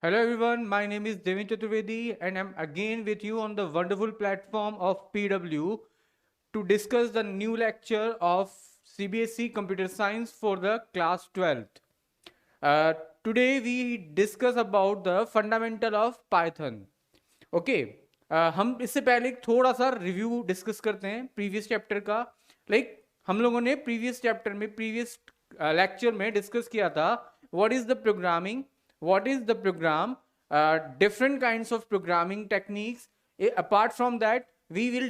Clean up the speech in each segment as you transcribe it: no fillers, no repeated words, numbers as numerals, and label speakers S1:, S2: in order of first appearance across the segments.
S1: Hello everyone, my name is Devin Chaturvedi and I'm again with you on the wonderful platform of PW to discuss the new lecture of CBSE Computer Science for the class 12th. Uh, Today we discuss about the fundamental of Python. Okay हम इससे पहले एक थोड़ा सा review discuss करते हैं previous chapter का। हम लोगों ने प्रीवियस चैप्टर में प्रीवियस लेक्चर में डिस्कस किया था what is the programming, what is the program, different kinds of programming techniques. Apart from that, we were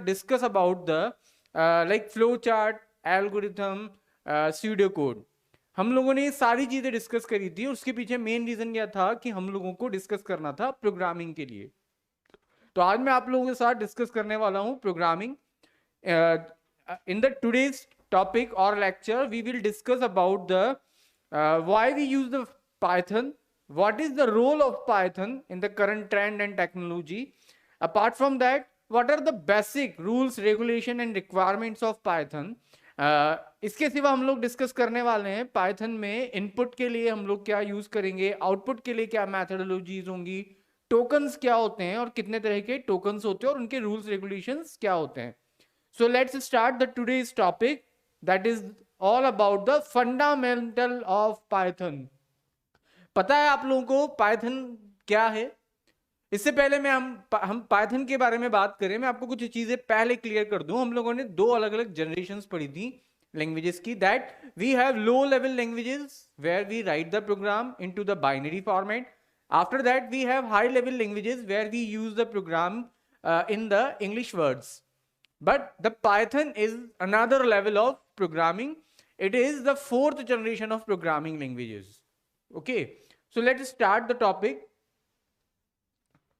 S1: discuss about the like flow chart, algorithm, pseudocode. हम लोगों ने ये सारी चीजें डिस्कस करी थी। उसके पीछे मेन रीजन क्या था कि हम लोगों को डिस्कस करना था प्रोग्रामिंग के लिए। तो आज मैं आप लोगों के साथ डिस्कस करने वाला हूं programming. In the today's topic और lecture we will discuss about the why we use the Python, what is the role of Python in the current trend and technology. Apart from that, what are the basic rules, regulation and requirements of Python. इसके सिवा हम लोग discuss करने वाले हैं Python में input के लिए हम लोग क्या यूज करेंगे, आउटपुट के लिए क्या मैथडोलॉजीज होंगी, टोकन्स क्या होते हैं और कितने तरह के टोकन्स होते हैं और उनके रूल्स रेगुलेशंस क्या होते हैं। सो let's start the today's topic that is all about the fundamental of Python. पता है आप लोगों को पाइथन क्या है? इससे पहले मैं हम पाइथन के बारे में बात करें, मैं आपको कुछ चीजें पहले क्लियर कर दूं। हम लोगों ने दो अलग अलग जनरेशंस पढ़ी थी लैंग्वेजेस की। That we have low level languages where we write the program into the binary format. After that we have high level languages where we use the program in the English words. But the Python is another level of programming. It is the fourth generation of programming languages. Okay, so let's start the topic.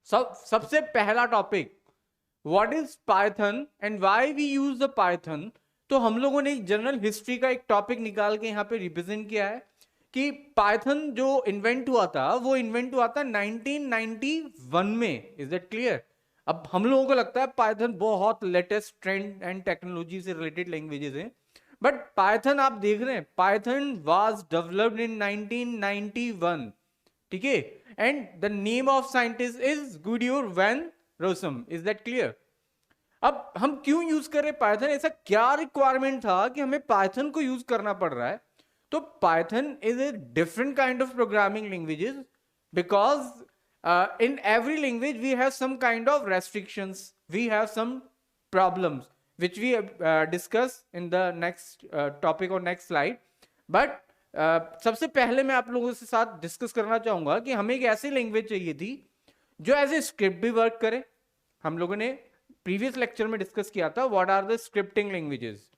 S1: सबसे पहला topic, what is Python and why we use the Python. तो हम लोगों ने एक general history का एक topic निकाल के यहाँ पे रिप्रेजेंट किया है कि पाइथन जो इन्वेंट हुआ था वो इन्वेंट हुआ था 1991 में। Is that clear? अब हम लोगों को लगता है पाइथन बहुत लेटेस्ट ट्रेंड एंड टेक्नोलॉजी से रिलेटेड लैंग्वेजेस हैं, बट पाइथन आप देख रहे हैं पाइथन वाज डेवलप्ड इन 1991, ठीक है, and the name of scientist is Guido van Rossum. Is that clear? अब हम क्यों यूज कर रहे पाइथन, ऐसा क्या रिक्वायरमेंट था कि हमें पाइथन को यूज करना पड़ रहा है? तो Python is a different kind of programming languages because in every language we have some kind of restrictions, we have some problems which we discuss in the next topic or next slide. But सबसे पहले मैं आप लोगों से साथ discuss करना चाहूंगा कि हमें एक ऐसी लैंग्वेज चाहिए थी जो एज ए स्क्रिप्ट भी वर्क करे। हम लोगों ने प्रीवियस लेक्चर में डिस्कस किया था what are the scripting languages.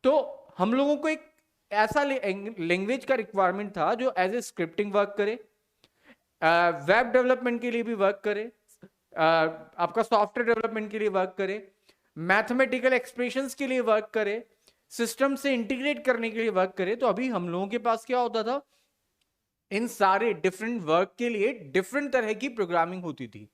S1: तो हम लोगों को एक ऐसा लैंग्वेज का रिक्वायरमेंट था जो एज ए स्क्रिप्टिंग वर्क करे, वेब डेवलपमेंट के लिए भी वर्क करे, आपका सॉफ्टवेयर डेवलपमेंट के लिए वर्क करे, मैथमेटिकल एक्सप्रेशंस के लिए वर्क करे, सिस्टम से इंटीग्रेट करने के लिए वर्क करे। तो अभी हम लोगों के पास क्या होता था, इन सारे डिफरेंट वर्क के लिए डिफरेंट तरह की प्रोग्रामिंग होती थी।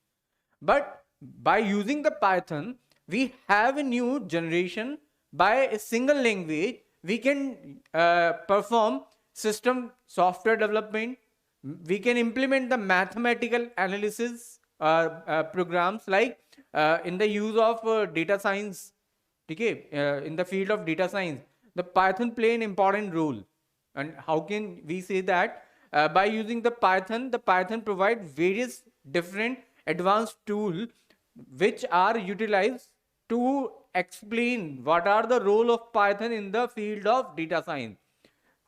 S1: But by using the Python we have a new generation, by a single language we can perform system software development, we can implement the mathematical analysis programs like in the use of data science. Okay, in the field of data science the Python play an important role. And how can we say that? By using the Python provide various different advanced tools which are utilized to explain what are the role of Python in the field of data science.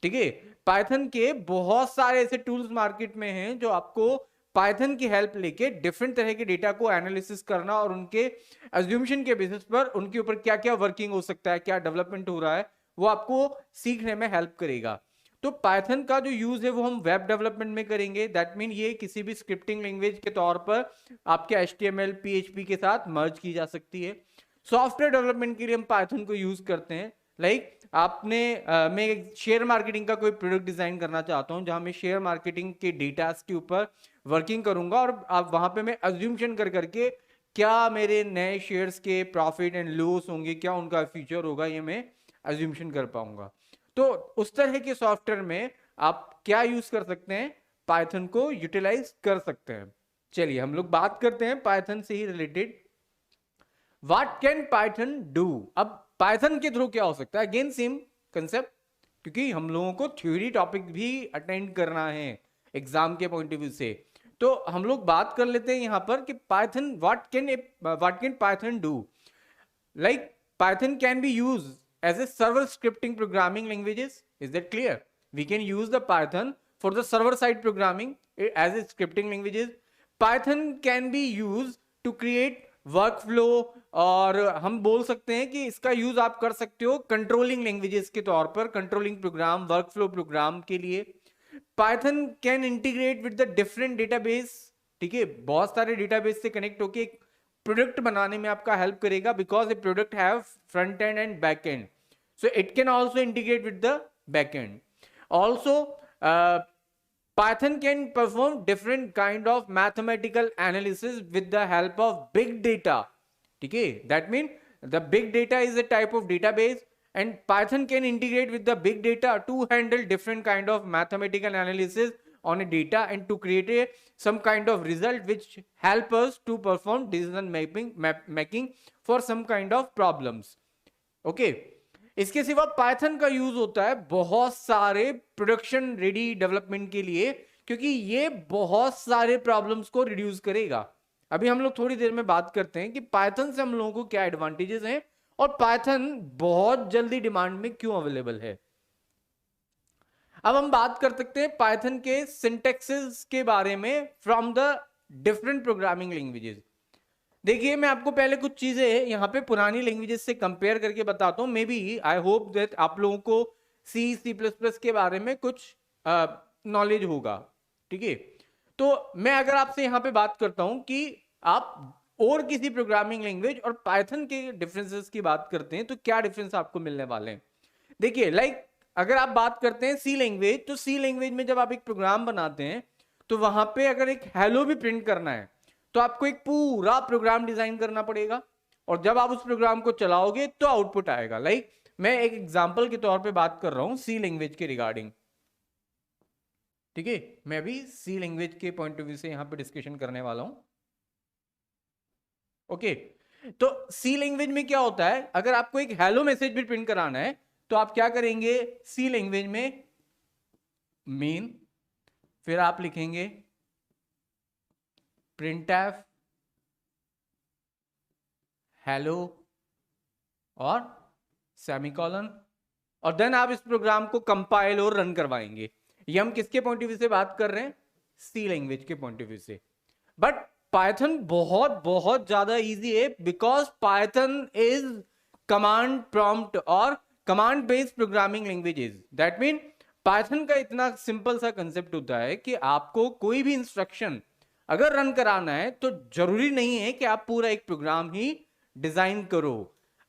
S1: ठीक है, Python के बहुत सारे ऐसे tools market में हैं जो आपको पाइथन की हेल्प लेके डिफरेंट तरह के डेटा को एनालिसिस करना और उनके अज्यूमशन के बेसिस पर उनके ऊपर क्या क्या वर्किंग हो सकता है, क्या डेवलपमेंट हो रहा है, वो आपको सीखने में हेल्प करेगा। तो पाइथन का जो यूज है वो हम वेब डेवलपमेंट में करेंगे। दैट मीन ये किसी भी स्क्रिप्टिंग लैंग्वेज के तौर पर आपके HTML PHP के साथ मर्ज की जा सकती है। सॉफ्टवेयर डेवलपमेंट के लिए हम पाइथन को यूज करते हैं। आपने मैं शेयर मार्केटिंग का कोई प्रोडक्ट डिजाइन करना चाहता हूं जहां मैं शेयर मार्केटिंग के डेटा के ऊपर वर्किंग करूंगा और आप वहां पे मैं अज्यूमशन कर करके क्या मेरे नए शेयर्स के प्रॉफिट एंड लॉस होंगे, क्या उनका फ्यूचर होगा, ये मैं अज्यूमशन कर पाऊंगा। तो उस तरह के सॉफ्टवेयर में आप क्या यूज कर सकते हैं, पाइथन को यूटिलाइज कर सकते हैं। चलिए हम लोग बात करते हैं पाइथन से ही related, what can Python do. अब पाइथन के थ्रू क्या हो सकता है, अगेन सेम कंसेप्ट, क्योंकि हम लोगों को थ्योरी टॉपिक भी अटेंड करना है एग्जाम के पॉइंट ऑफ व्यू से, तो हम लोग बात कर लेते हैं यहां पर कि Python what can Python do. Like Python can be use as a server scripting programming languages. Is that clear? We can use the Python for the server side programming as a scripting languages. Python can be used to create workflow, और हम बोल सकते हैं कि इसका use आप कर सकते हो कंट्रोलिंग लैंग्वेजेस के तौर पर, कंट्रोलिंग प्रोग्राम, वर्कफ्लो प्रोग्राम के लिए। Python can integrate with the different database, ठीक है, बहुत सारे डेटाबेस से कनेक्ट होके एक प्रोडक्ट बनाने में आपका हेल्प करेगा, because A product have front end and back and, so it can also integrate with the backend. Also Python can perform different kind of mathematical analysis with the help of big data, ठीक है, that means the big data is a type of database and Python can integrate with the big data to handle different kind of mathematical analysis on a data and to create some kind of result which help us to perform decision making for some kind of problems. Okay, इसके सिवा Python का use होता है बहुत सारे production ready development के लिए, क्योंकि ये बहुत सारे प्रॉब्लम्स को रिड्यूस करेगा। अभी हम लोग थोड़ी देर में बात करते हैं कि पाइथन से हम लोगों को क्या एडवांटेजेस हैं और पाइथन बहुत जल्दी डिमांड में क्यों अवेलेबल है। अब हम बात कर सकते हैं पाइथन के सिंटैक्सेस के बारे में from the different programming languages. देखिए मैं आपको पहले कुछ चीजें यहाँ पे पुरानी लैंग्वेजेस से कंपेयर करके बताता हूँ। Maybe I hope that आप लोगों को C++ के बारे में कुछ नॉलेज होगा, ठीक है। तो मैं अगर आपसे यहाँ पे बात करता हूँ कि आप और किसी प्रोग्रामिंग लैंग्वेज और पाइथन के डिफरेंसेस की बात करते हैं तो क्या डिफरेंस आपको मिलने वाले हैं। देखिए लाइक अगर आप बात करते हैं सी लैंग्वेज, तो सी लैंग्वेज में जब आप एक प्रोग्राम बनाते हैं तो वहां पे अगर एक हेलो भी प्रिंट करना है तो आपको एक पूरा प्रोग्राम डिजाइन करना पड़ेगा, और जब आप उस प्रोग्राम को चलाओगे तो आउटपुट आएगा। लाइक मैं एक एग्जांपल के तौर पे बात कर रहा हूं सी लैंग्वेज के रिगार्डिंग, ठीक है। मैं भी सी लैंग्वेज के पॉइंट ऑफ व्यू से यहां पे डिस्कशन करने वाला हूं। ओके, तो सी लैंग्वेज में क्या होता है, अगर आपको एक हेलो मैसेज भी प्रिंट कराना है तो आप क्या करेंगे, सी लैंग्वेज में मेन, फिर आप लिखेंगे printf हेलो और सेमीकोलन, और देन आप इस प्रोग्राम को कंपाइल और रन करवाएंगे। ये हम किसके पॉइंट ऑफ व्यू से बात कर रहे हैं, सी लैंग्वेज के पॉइंट ऑफ व्यू से। बट पाइथन बहुत बहुत ज्यादा इजी है, because Python is command prompt और command based programming languages. That mean Python का इतना सिंपल सा कंसेप्ट होता है कि आपको कोई भी इंस्ट्रक्शन अगर रन कराना है तो जरूरी नहीं है कि आप पूरा एक प्रोग्राम ही डिजाइन करो।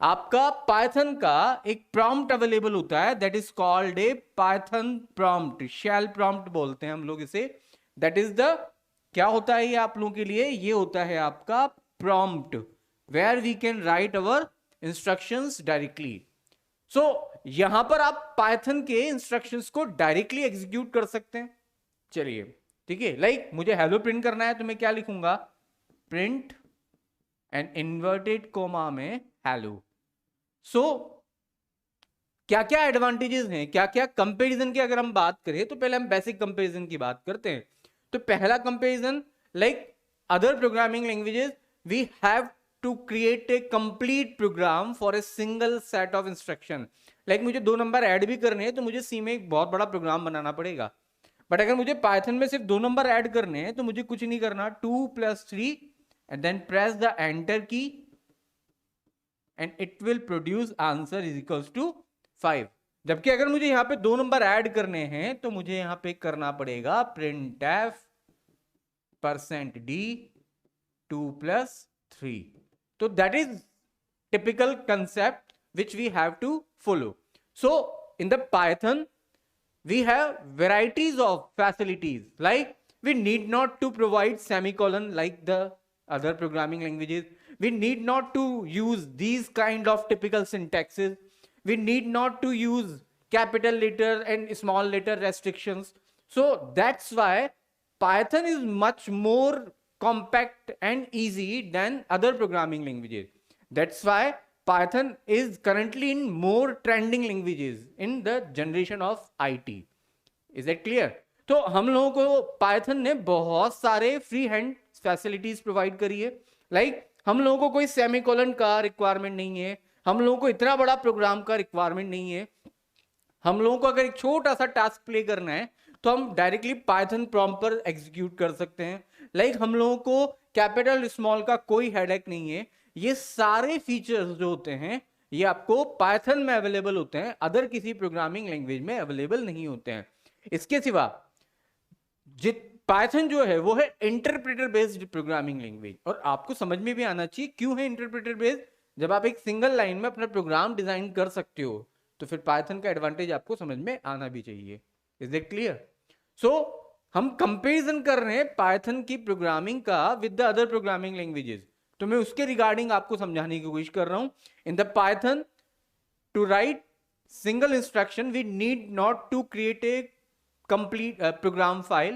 S1: आपका पाइथन का एक प्रॉम्प्ट अवेलेबल होता है, that is called a Python prompt, shell prompt बोलते हैं हम लोग इसे। दैट इज द, क्या होता है ये आप लोगों के लिए, ये होता है आपका prompt, where we can write our instructions directly. So यहां पर आप पाइथन के इंस्ट्रक्शंस को डायरेक्टली एग्जीक्यूट कर सकते हैं। चलिए ठीक है, लाइक मुझे हेलो प्रिंट करना है तो मैं क्या लिखूंगा, प्रिंट एंड इन्वर्टेड कोमा में हेलो। सो क्या क्या एडवांटेजेस हैं, क्या क्या कंपैरिजन की अगर हम बात करें तो पहले हम बेसिक कंपैरिजन की बात करते हैं। तो पहला comparison, like other programming languages we have to create a complete program for a single set of instruction. Like मुझे 2 नंबर ऐड भी करने हैं तो मुझे सी में एक बहुत बड़ा प्रोग्राम बनाना पड़ेगा। बट अगर मुझे पाइथन में सिर्फ 2 नंबर ऐड करने हैं तो मुझे कुछ नहीं करना, 2 + 3 and then press the enter key and it will produce answer is equals to 5। जबकि अगर मुझे यहाँ पे 2 नंबर ऐड करने हैं तो मुझे यहाँ पे करना पड़ेगा printf %d 2 + 3। तो that is typical concept which we have to follow. So in the Python we have varieties of facilities, like we need not to provide semicolon like the other programming languages. We need not to use these kind of typical syntaxes. We need not to use capital letter and small letter restrictions. So that's why Python is much more compact and easy than other programming languages. That's why Python is currently in more trending languages in the generation of IT. Is that clear? तो हम लोगों को Python ने बहुत सारे free hand facilities provide करी है. Like हम लोगों को कोई सेमीकोलन का रिक्वायरमेंट नहीं है, हम लोगों को इतना बड़ा प्रोग्राम का रिक्वायरमेंट नहीं है. हम लोगों को अगर एक छोटा सा टास्क प्ले करना है तो हम डायरेक्टली पाइथन प्रॉम्प्ट पर एग्जीक्यूट कर सकते हैं. लाइक हम लोगों को कैपिटल स्मॉल का कोई हेडेक नहीं है. ये सारे फीचर्स जो होते हैं ये आपको पाइथन में अवेलेबल होते हैं, अदर किसी प्रोग्रामिंग लैंग्वेज में अवेलेबल नहीं होते हैं. इसके सिवा पाइथन जो है वो है इंटरप्रेटर बेस्ड प्रोग्रामिंग लैंग्वेज. और आपको समझ में भी आना चाहिए क्यों है इंटरप्रेटर बेस्ड. जब आप एक सिंगल लाइन में अपना प्रोग्राम डिजाइन कर सकते हो तो फिर पाइथन का एडवांटेज आपको समझ में आना भी चाहिए. Is it clear? सो हम कंपैरिजन कर रहे हैं पाइथन की प्रोग्रामिंग का with the other programming languages. तो मैं उसके रिगार्डिंग आपको समझाने की कोशिश कर रहा हूं. In the Python to write single instruction we need not to create a complete program file.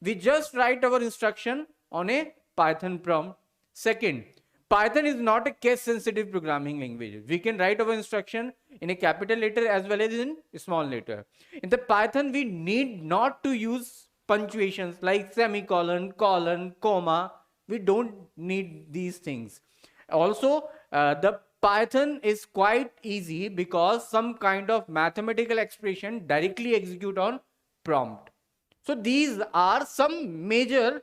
S1: We just write our instruction on a Python prompt. Second, Python is not a case sensitive programming language. We can write our instruction in a capital letter as well as in a small letter. In the Python we need not to use punctuations like semicolon, colon, comma. We don't need these things. Also the Python is quite easy because some kind of mathematical expression directly execute on prompt. So these are some major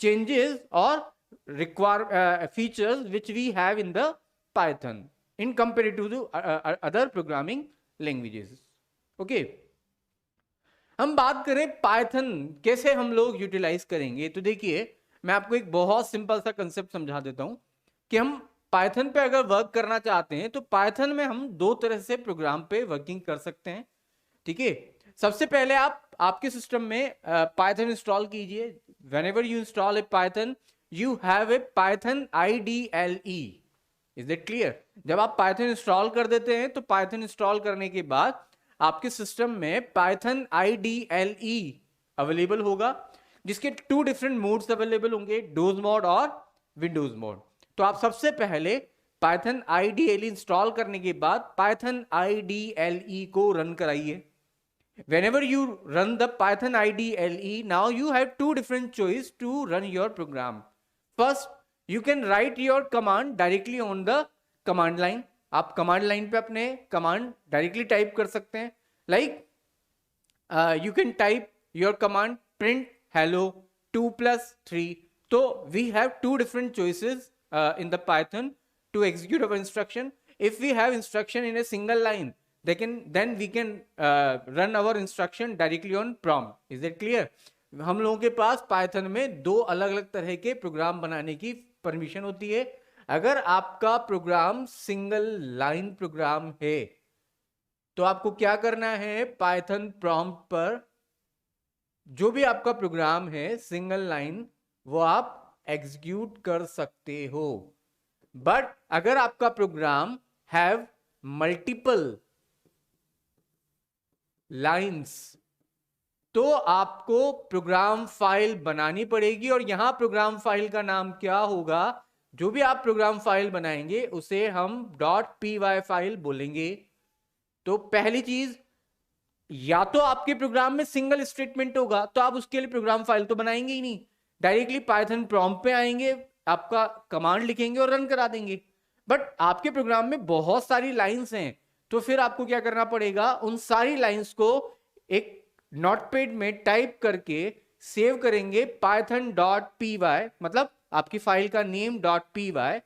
S1: changes or features which we have in the Python in compared to the other programming languages. Okay. हम बात करें Python कैसे हम लोग utilise करेंगे. तो देखिए मैं आपको एक बहुत सिंपल सा कंसेप्ट समझा देता हूं कि हम Python पे अगर वर्क करना चाहते हैं तो Python में हम दो तरह से प्रोग्राम पे वर्किंग कर सकते हैं. ठीक है. सबसे पहले आप आपके सिस्टम में पाइथन इंस्टॉल कीजिए. Whenever you install A Python you have a Python IDLE. Is it clear? जब आप पाइथन इंस्टॉल कर देते हैं तो पाइथन इंस्टॉल करने के बाद आपके सिस्टम में पाइथन IDLE अवेलेबल होगा, जिसके 2 डिफरेंट मोड्स अवेलेबल होंगे, डोज मोड और विंडोज मोड. तो आप सबसे पहले पाइथन IDLE इंस्टॉल करने के बाद पाइथन IDLE को रन कराइए. Whenever you run the Python IDLE, now you have 2 different choice to run your program. First, you can write your command directly on the command line. आप command line पे अपने command directly type कर सकते हैं. Like you can type your command print hello 2 plus 3. So we have 2 different choices in the Python to execute our instruction. If we have instruction in a single line, then we can run our instruction directly on prompt. Is that clear? हम लोगों के पास Python में 2 अलग अलग तरह के programme बनाने की परमिशन होती है. अगर आपका प्रोग्राम सिंगल लाइन प्रोग्राम है तो आपको क्या करना है, पाइथन प्रॉम्प्ट पर जो भी आपका प्रोग्राम है सिंगल लाइन वो आप एग्जीक्यूट कर सकते हो. बट अगर आपका प्रोग्राम हैव मल्टीपल लाइंस तो आपको प्रोग्राम फाइल बनानी पड़ेगी. और यहां प्रोग्राम फाइल का नाम क्या होगा, जो भी आप प्रोग्राम फाइल बनाएंगे उसे हम .py फाइल बोलेंगे. तो पहली चीज, या तो आपके प्रोग्राम में सिंगल स्टेटमेंट होगा तो आप उसके लिए प्रोग्राम फाइल तो बनाएंगे ही नहीं, डायरेक्टली पाइथन प्रॉम्प्ट पे आएंगे, आपका कमांड लिखेंगे और रन करा देंगे. बट आपके प्रोग्राम में बहुत सारी लाइंस हैं तो फिर आपको क्या करना पड़ेगा, उन सारी लाइंस को एक नोटपैड में टाइप करके सेव करेंगे python.py, मतलब आपकी फाइल का नेम .py.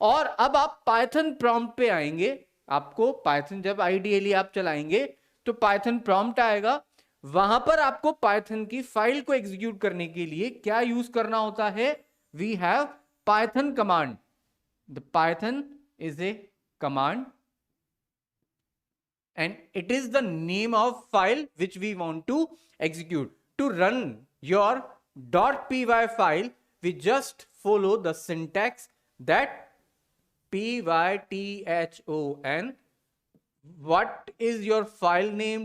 S1: और अब आप पाइथन प्रॉम्प्ट पे आएंगे. आपको पाइथन जब IDLE आप चलाएंगे तो पाइथन प्रॉम्प्ट आएगा. वहां पर आपको पाइथन की फाइल को एग्जीक्यूट करने के लिए क्या यूज करना होता है, we have Python command. The Python is a command and it is the name of file which we want to execute. To run your .py file, we just follow the syntax that python. What is your file name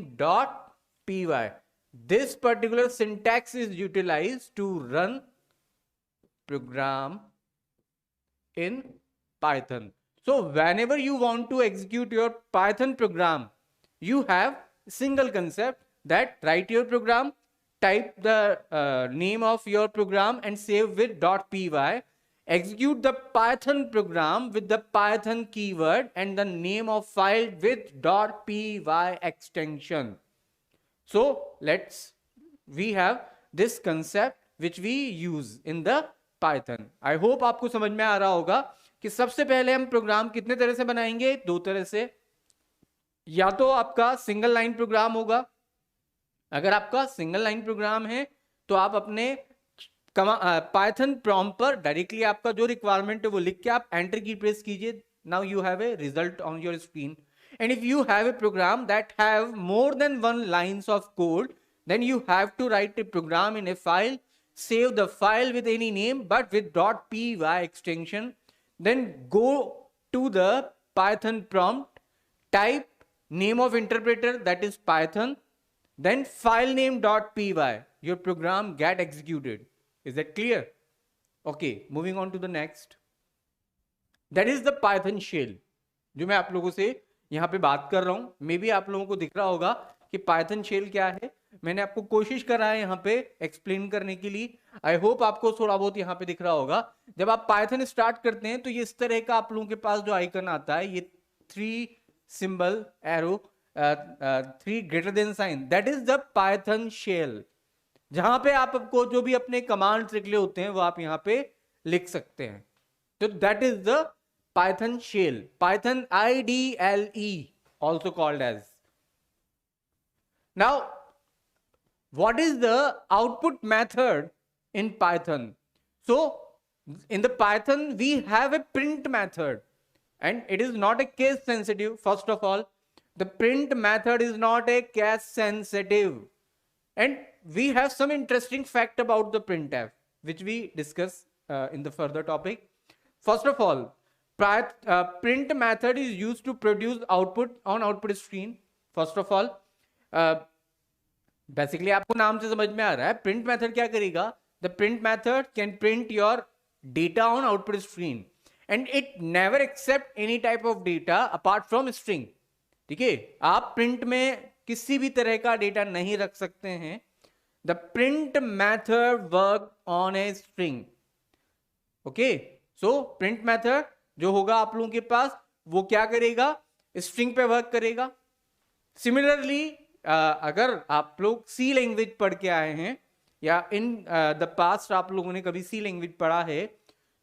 S1: .py? this particular syntax is utilized to run program in Python. So whenever you want to execute your Python program, you have single concept that write your program, type the name of your program and save with .py, execute the Python program with the Python keyword and the name of file with .py extension. So we have this concept which we use in the Python. I hope आपको समझ में आ रहा होगा कि सबसे पहले हम programme कितने तरह से बनाएंगे, दो तरह से. या तो आपका सिंगल लाइन प्रोग्राम होगा. अगर आपका सिंगल लाइन प्रोग्राम है तो आप अपने पाइथन प्रॉम्प्ट पर डायरेक्टली आपका जो रिक्वायरमेंट है वो लिख के आप एंटर की प्रेस कीजिए. Now you have a result on your screen. And if you have a program that have more than one lines of code, then you have to write a program in a file, save the file with any name but with .py extension, then go to the Python prompt, type name of interpreter, that is Python, then file name .py, your program get executed. Is that clear? Okay, moving on to the next. That is the Python shell जो मैं आप लोगों से यहाँ पे बात कर रहा हूं. मे बी आप लोगों को दिख रहा होगा कि पाइथन शेल क्या है. मैंने आपको कोशिश करा है यहाँ पे एक्सप्लेन करने के लिए. आई होप आपको थोड़ा बहुत यहाँ पे दिख रहा होगा. जब आप पाइथन स्टार्ट करते हैं तो ये इस तरह का आप लोगों के पास जो आइकन आता है, ये 3 symbol arrow 3 greater than sign, that is the Python shell. जहां पे आपको जो भी अपने कमांड्स निकले होते हैं वो आप यहाँ पे लिख सकते हैं. तो that is the Python shell, Python IDLE, also called as. Now, what is the output method in Python? So, in the Python, we have a print method, and it is not a case sensitive. First of all, the print method is not a case sensitive, and we have some interesting fact about the printf, which we discuss in the further topic. First of all, print method is used to produce output on output screen. First of all, basically आपको नाम से समझ में आ रहा है. print method क्या करेगा? The print method can print your data on output screen and it never accept any type of data apart from string. ठीक है, आप print में किसी भी तरह का डेटा नहीं रख सकते हैं. The print method work on a string. Okay, so print method जो होगा आप लोगों के पास वो क्या करेगा? स्ट्रिंग पे वर्क करेगा. सिमिलरली अगर आप लोग सी लैंग्वेज पढ़ के आए हैं या इन द पास्ट आप लोगों ने कभी सी लैंग्वेज पढ़ा है,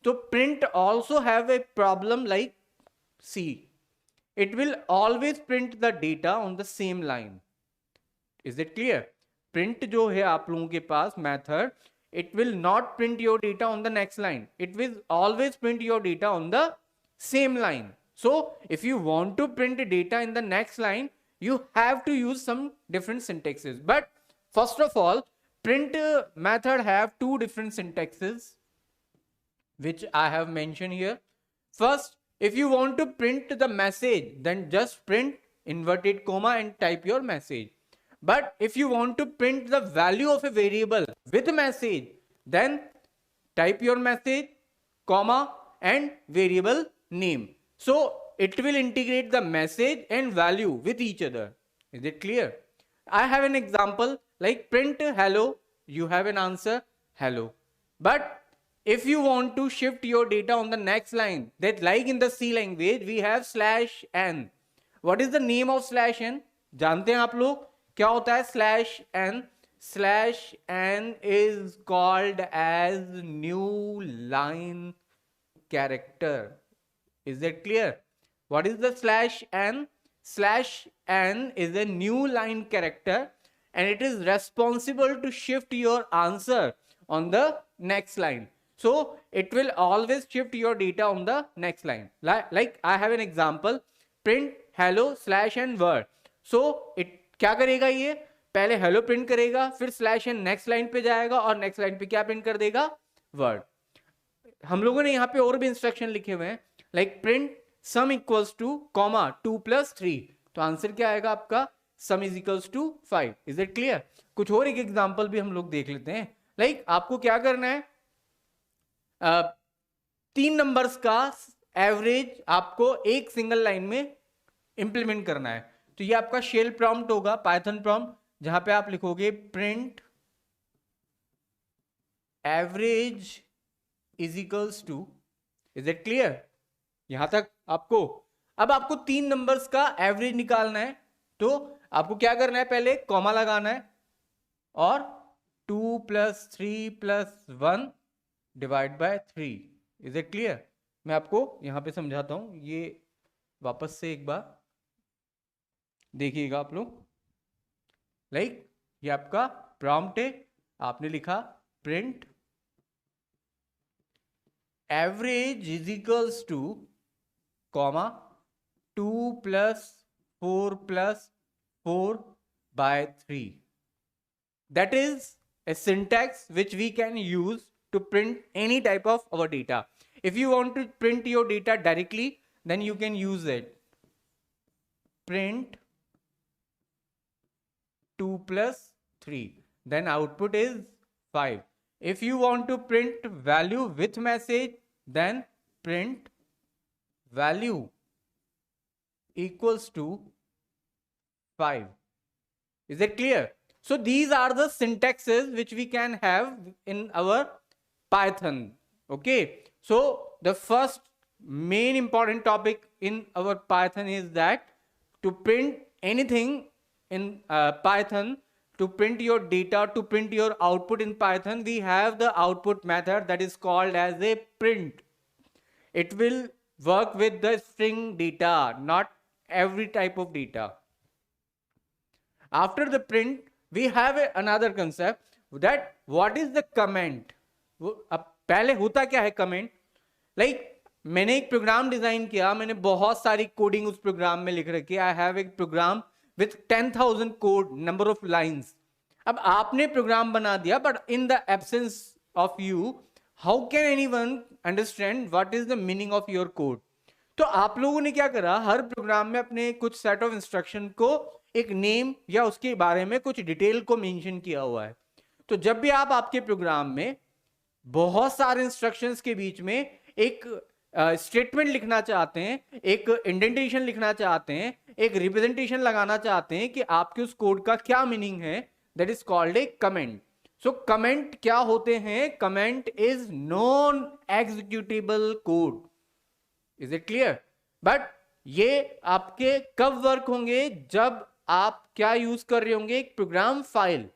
S1: तो print also have a problem like C. It will always print the data on the same line. Is it clear? Print जो है आप लोगों के पास method, it will not print your data on the next line. It will always print your data on the same line. So if you want to print data in the next line, you have to use some different syntaxes. But first of all, print method have 2 different syntaxes which I have mentioned here. First, if you want to print the message, then just print inverted comma and type your message. But if you want to print the value of a variable with a message, then type your message, comma, and variable name. So it will integrate the message and value with each other. Is it clear? I have an example like print hello. You have an answer hello. But if you want to shift your data on the next line, that like in the C language, we have /n. What is the name of /n? जानते हैं आप लोग क्या होता है /n? /n is called as new line character. Is that clear? What is the /n? /n is a new line character and it is responsible to shift your answer on the next line. So it will always shift your data on the next line. Like I have an example, print hello /n word. So it क्या करेगा? ये पहले hello print करेगा, फिर /n next line पे जाएगा और next line पे क्या प्रिंट कर देगा? वर्ड. हम लोगों ने यहाँ पे और भी इंस्ट्रक्शन लिखे हुए हैं like print sum equals to comma 2 + 3. तो आंसर क्या आएगा आपका? Sum is equals to 5. Is it clear? कुछ और एक एग्जांपल भी हम लोग देख लेते हैं। लाइक आपको क्या करना है, 3 नंबर्स का एवरेज आपको एक सिंगल लाइन में इंप्लीमेंट करना है। तो ये आपका शेल प्रॉम्प्ट होगा, पाइथन प्रॉम्प्ट, जहां पे आप लिखोगे print average is equals to, is it clear यहां तक आपको? अब आपको 3 नंबर्स का एवरेज निकालना है, तो आपको क्या करना है, पहले कॉमा लगाना है और 2 + 3 + 1 divide by 3। Is it clear? मैं आपको यहां पे समझाता हूं, ये वापस से एक बार देखिएगा आप लोग। लाइक ये आपका प्रॉम्प्ट है, आपने लिखा print average is equals to comma 2 + 4 + 4 by 3. That is a syntax which we can use to print any type of our data. If you want to print your data directly, then you can use it. Print 2 + 3. Then output is 5. If you want to print value with message, then print value equals to 5. Is it clear? So these are the syntaxes which we can have in our Python. Okay. So the first main important topic in our Python is that to print anything in Python, to print your data, to print your output in Python, we have the output method that is called as a print. It will work with the string data, not every type of data. After the print, we have another concept that what is the comment. अब पहले होता क्या है comment? Like मैंने एक programme design किया, मैंने बहुत सारी कोडिंग उस प्रोग्राम में लिख रखी है। आई हैव एक program with 10,000 code number of lines. अब आपने प्रोग्राम बना दिया, but in the absence of you, how can anyone understand what is the meaning of your code? तो आप लोगों ने क्या करा, हर प्रोग्राम में अपने कुछ सेट ऑफ इंस्ट्रक्शन को एक नेम या उसके बारे में कुछ डिटेल को मेंशन किया हुआ है। तो जब भी आप आपके प्रोग्राम में बहुत सारे इंस्ट्रक्शंस के बीच में एक स्टेटमेंट लिखना चाहते हैं, एक इंडेंटेशन लिखना चाहते हैं, एक रिप्रेजेंटेशन लगाना चाहते हैं कि आपके उस कोड का क्या मीनिंग है, that is called A comment. So comment क्या होते हैं? Comment is non executable code. Is it clear? But ये आपके कब वर्क होंगे? जब आप क्या यूज कर रहे होंगे, एक प्रोग्राम फाइल।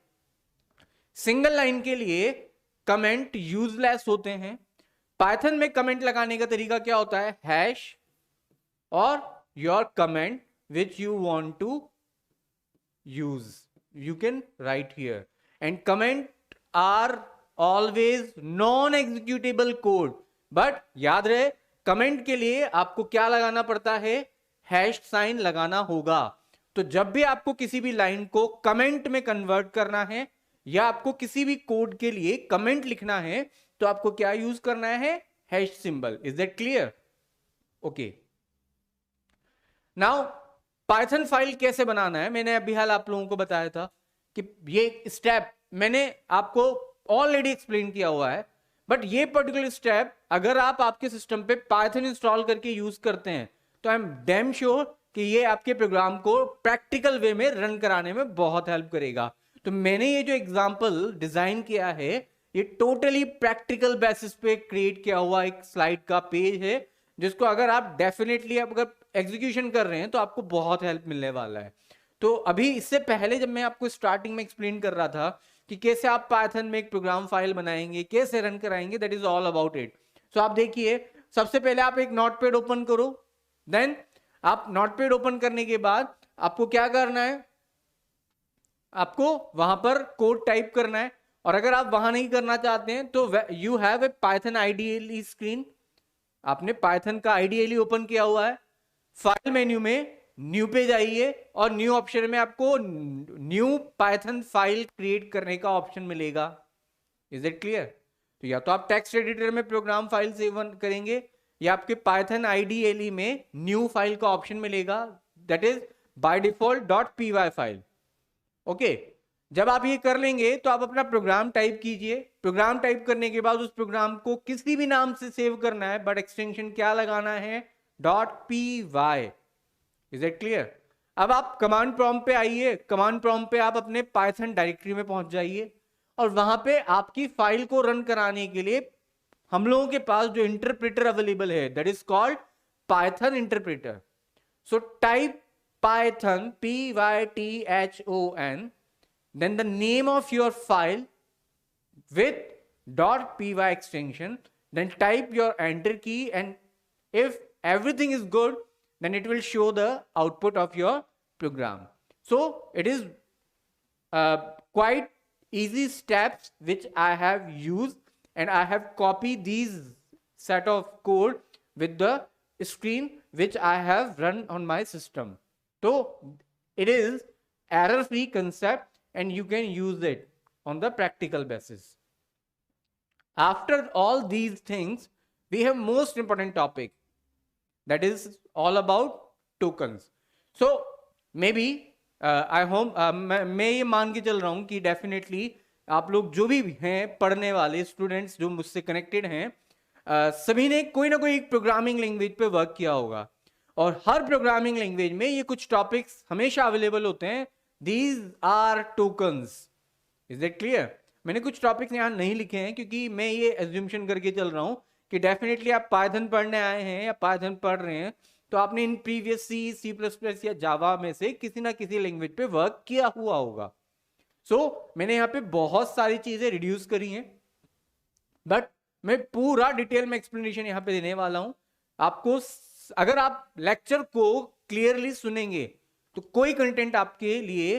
S1: सिंगल लाइन के लिए कमेंट यूजलेस होते हैं। पाइथन में कमेंट लगाने का तरीका क्या होता है? हैश और your comment which you want to use, you can write here. And comment are always non executable code. But याद रहे, कमेंट के लिए आपको क्या लगाना पड़ता है? हैश साइन लगाना होगा। तो जब भी आपको किसी भी लाइन को कमेंट में कन्वर्ट करना है या आपको किसी भी कोड के लिए कमेंट लिखना है, तो आपको क्या यूज करना है? Hash symbol. Is that clear? Okay. Now Python file कैसे बनाना है, मैंने अभी हाल आप लोगों को बताया था कि ये स्टेप मैंने आपको ऑलरेडी एक्सप्लेन किया हुआ है। बट ये पर्टिकुलर स्टेप अगर आप आपके सिस्टम पे पाइथन इंस्टॉल करके यूज करते हैं, तो आई एम डैम श्योर कि ये आपके प्रोग्राम को प्रैक्टिकल वे में रन कराने में बहुत हेल्प करेगा। तो मैंने ये जो एग्जांपल डिजाइन किया है, ये टोटली प्रैक्टिकल बेसिस पे क्रिएट किया हुआ एक स्लाइड का पेज है, जिसको अगर आप डेफिनेटली अगर एग्जीक्यूशन कर रहे हैं तो आपको बहुत हेल्प मिलने वाला है। तो अभी इससे पहले जब मैं आपको स्टार्टिंग में एक्सप्लेन कर रहा था कि कैसे आप पाइथन में एक प्रोग्राम फाइल बनाएंगे, कैसे रन कराएंगे, that is all about it. So आप देखिए, सबसे पहले आप एक नोटपैड ओपन करो। देन आप नोटपैड ओपन करने के बाद आपको क्या करना है? आपको वहां पर कोड टाइप करना है। और अगर आप वहां नहीं करना चाहते हैं तो you have a Python IDL screen. आपने पाइथन का आईडीएल ओपन किया हुआ है। फाइल मेन्यू में न्यू पे जाइए और न्यू ऑप्शन में आपको न्यू पाइथन फाइल क्रिएट करने का ऑप्शन मिलेगा। Is it clear? तो या तो आप टेक्स्ट एडिटर में प्रोग्राम फाइल सेव करेंगे या आपके पाइथन आईडीएल में न्यू फाइल का ऑप्शन मिलेगा, that is by default .py file. Okay, जब आप ये कर लेंगे तो आप अपना प्रोग्राम टाइप कीजिए। प्रोग्राम टाइप करने के बाद उस प्रोग्राम को किसी भी नाम से सेव करना है, बट एक्सटेंशन क्या लगाना है, .py। Is it clear? अब आप कमांड प्रॉम्प्ट पे आइए। कमांड प्रॉम्प्ट पे आप अपने पाइथन डायरेक्टरी में पहुंच जाइए और वहां पे आपकी फाइल को रन कराने के लिए हम लोगों के पास जो इंटरप्रेटर अवेलेबल है, that is called Python interpreter. So type Python, python, then the name of your file with .py extension, then type your enter key, and if everything is good, then it will show the output of your program. So it is quite easy steps which I have used, and I have copied these set of code with the screen which I have run on my system. So it is error free concept and you can use it on the practical basis. After all these things, we have most important topic, that is all about tokens. So maybe I hope मैं ये मान के चल रहा हूँ कि definitely आप लोग जो भी हैं पढ़ने वाले स्टूडेंट्स जो मुझसे कनेक्टेड हैं, सभी ने कोई ना कोई एक प्रोग्रामिंग लैंग्वेज पे वर्क किया होगा, और हर प्रोग्रामिंग लैंग्वेज में ये कुछ टॉपिक्स हमेशा अवेलेबल होते हैं। These are tokens. Is it clear? मैंने कुछ टॉपिक्स यहाँ नहीं लिखे हैं क्योंकि मैं ये एज्यूमशन करके चल रहा हूँ कि डेफिनेटली आप पाइथन पढ़ने आए हैं या पाइथन पढ़ रहे हैं तो आपने इन प्रीवियस सी प्लस प्लस या जावा में से किसी ना किसी लैंग्वेज पे वर्क किया हुआ होगा। सो मैंने यहाँ पे बहुत सारी चीजें रिड्यूस करी हैं, बट मैं पूरा डिटेल में एक्सप्लेनेशन यहाँ पे देने वाला हूं आपको। अगर आप लेक्चर को क्लियरली सुनेंगे तो कोई कंटेंट आपके लिए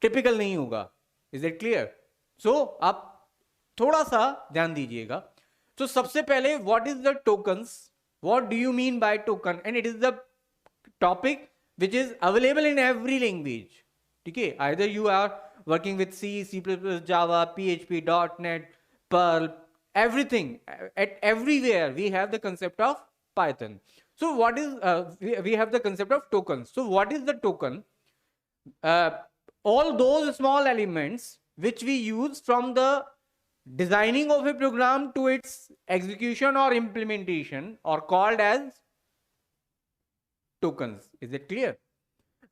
S1: टिपिकल नहीं होगा। Is it clear? सो आप थोड़ा सा ध्यान दीजिएगा। तो सबसे पहले what is the tokens, what do you mean by token, and it is the topic which is available in every language. ठीक है, either you are working with C++, Java, PHP, .NET, Perl, everything, at everywhere we have the concept of Python. So what is we have the concept of tokens. So what is the token? All those small elements which we use from the designing of a program to its execution or implementation are called as tokens. Is it clear?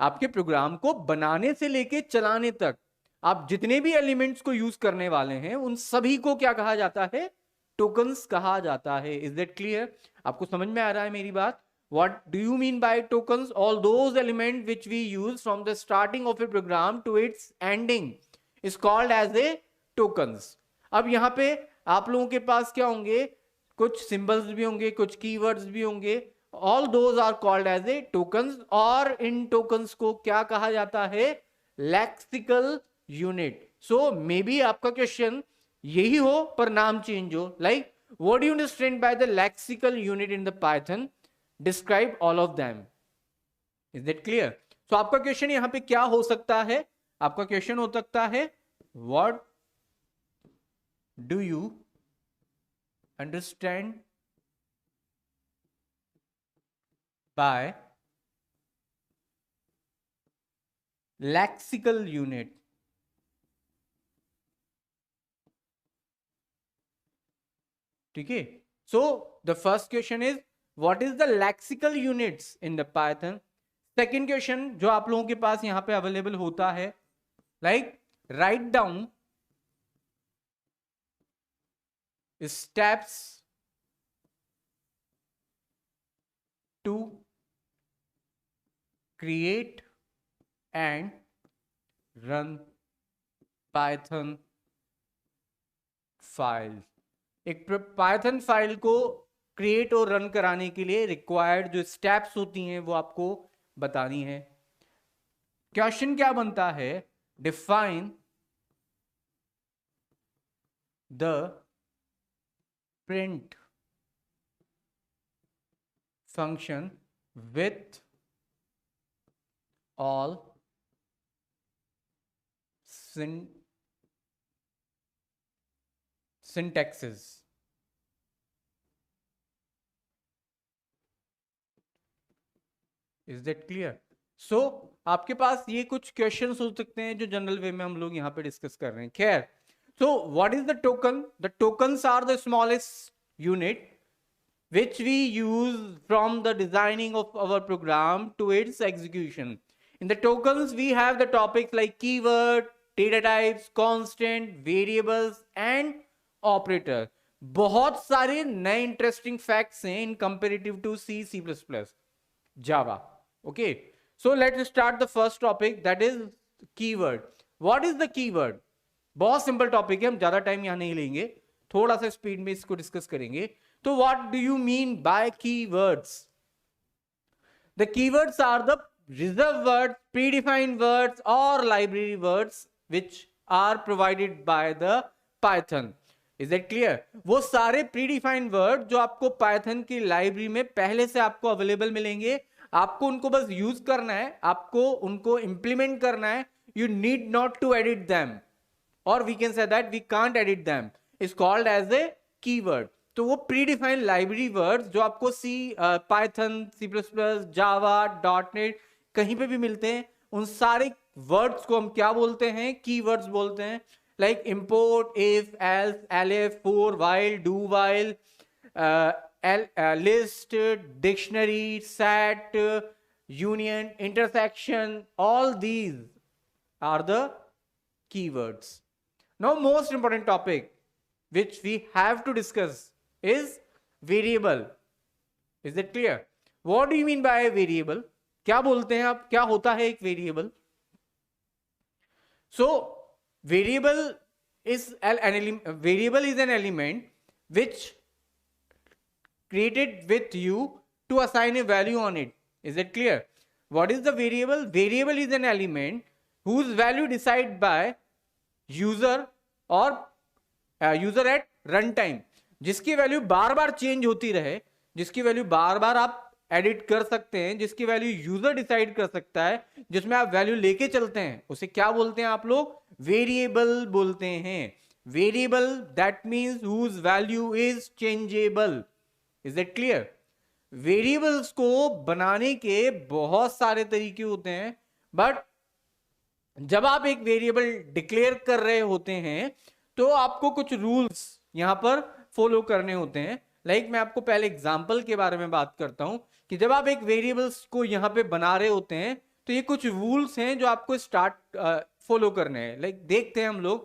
S1: आपके programme को बनाने से लेके चलाने तक आप जितने भी एलिमेंट्स को यूज करने वाले हैं उन सभी को क्या कहा जाता है? टोकन्स कहा जाता है। Is that clear? आपको समझ में आ रहा है मेरी बात? What do you mean by tokens? All those elements which we use from the starting of a program to its ending is called as a tokens. अब यहां पे आप लोगों के पास क्या होंगे? कुछ सिंबल्स भी होंगे, कुछ कीवर्ड्स भी होंगे। All those are called as a tokens, और इन tokens को क्या कहा जाता है? Lexical unit. So maybe आपका क्वेश्चन यही हो पर नाम चेंज हो, like what do you understand by the lexical unit in the Python? Describe all of them. Is that clear? So आपका क्वेश्चन यहां पे क्या हो सकता है? आपका क्वेश्चन हो सकता है what do you understand by lexical unit? ठीक है, so the first question is what is the lexical units in the Python? Second question जो आप लोगों के पास यहां पे अवेलेबल होता है, like write down steps to create and run Python file. एक पाइथन फाइल को क्रिएट और रन कराने के लिए रिक्वायर्ड जो स्टेप्स होती हैं वो आपको बतानी है। क्वेश्चन क्या बनता है? Define the print function with all syntaxes. Is that clear? So आपके पास ये कुछ क्वेश्चंस हो सकते हैं जो जनरल वे में हम लोग यहाँ पे डिस्कस कर रहे हैं. खैर, so what is the token? The tokens are the smallest unit which we use from the designing of our program to its execution. In the tokens, we have the topics like keyword, data types, constant, variables and operator. बहुत सारे नए interesting facts हैं in comparative to C, C plus plus, Java. Okay, so let's start the first topic, that is keyword. What is the keyword? बहुत simple topic है, हम ज्यादा time यहां नहीं लेंगे, थोड़ा सा स्पीड में इसको डिस्कस करेंगे. तो what do you mean by keywords? The keywords are the reserve words, predefined words और library words which are provided by the Python. Is that clear? वो सारे प्रीडिफाइंड वर्ड जो आपको पाइथन की लाइब्रेरी में पहले से आपको अवेलेबल मिलेंगे, आपको उनको बस यूज करना है, आपको उनको इंप्लीमेंट करना है. You need not to edit them, और we can say that we can't edit them, is called as a keyword. तो वो प्रीडिफाइंड लाइब्रेरी वर्ड्स जो आपको C, Python, C plus plus, Java, dotnet कहीं पे भी मिलते हैं, उन सारे वर्ड्स को हम क्या बोलते हैं? कीवर्ड्स बोलते हैं. Like import, if, else, elif, for, while, do, while, list, dictionary, set, union, intersection, all these are the keywords. Now, most important topic which we have to discuss is variable. Is that clear? What do you mean by a variable? क्या बोलते हैं आप? क्या होता है एक variable? So, variable is an element which created with you to assign a value on it. Is that clear? What is the variable? Variable is an element whose value decided by user or user at runtime, जिसकी value बार बार change होती रहे, जिसकी value बार बार आप edit कर सकते हैं, जिसकी value user decide कर सकता है, जिसमें आप वैल्यू लेके चलते हैं, उसे क्या बोलते हैं आप लोग? वेरिएबल बोलते हैं. Variable that means whose value is changeable. Is that clear? Variables को बनाने के बहुत सारे तरीके होते हैं, बट जब आप एक वेरिएबल डिक्लेयर कर रहे होते हैं तो आपको कुछ रूल्स यहां पर फॉलो करने होते हैं. लाइक मैं आपको पहले एग्जांपल के बारे में बात करता हूं कि जब आप एक वेरिएबल्स को यहां पे बना रहे होते हैं तो ये कुछ रूल्स हैं जो आपको फॉलो करने हैं. लाइक देखते हैं हम लोग.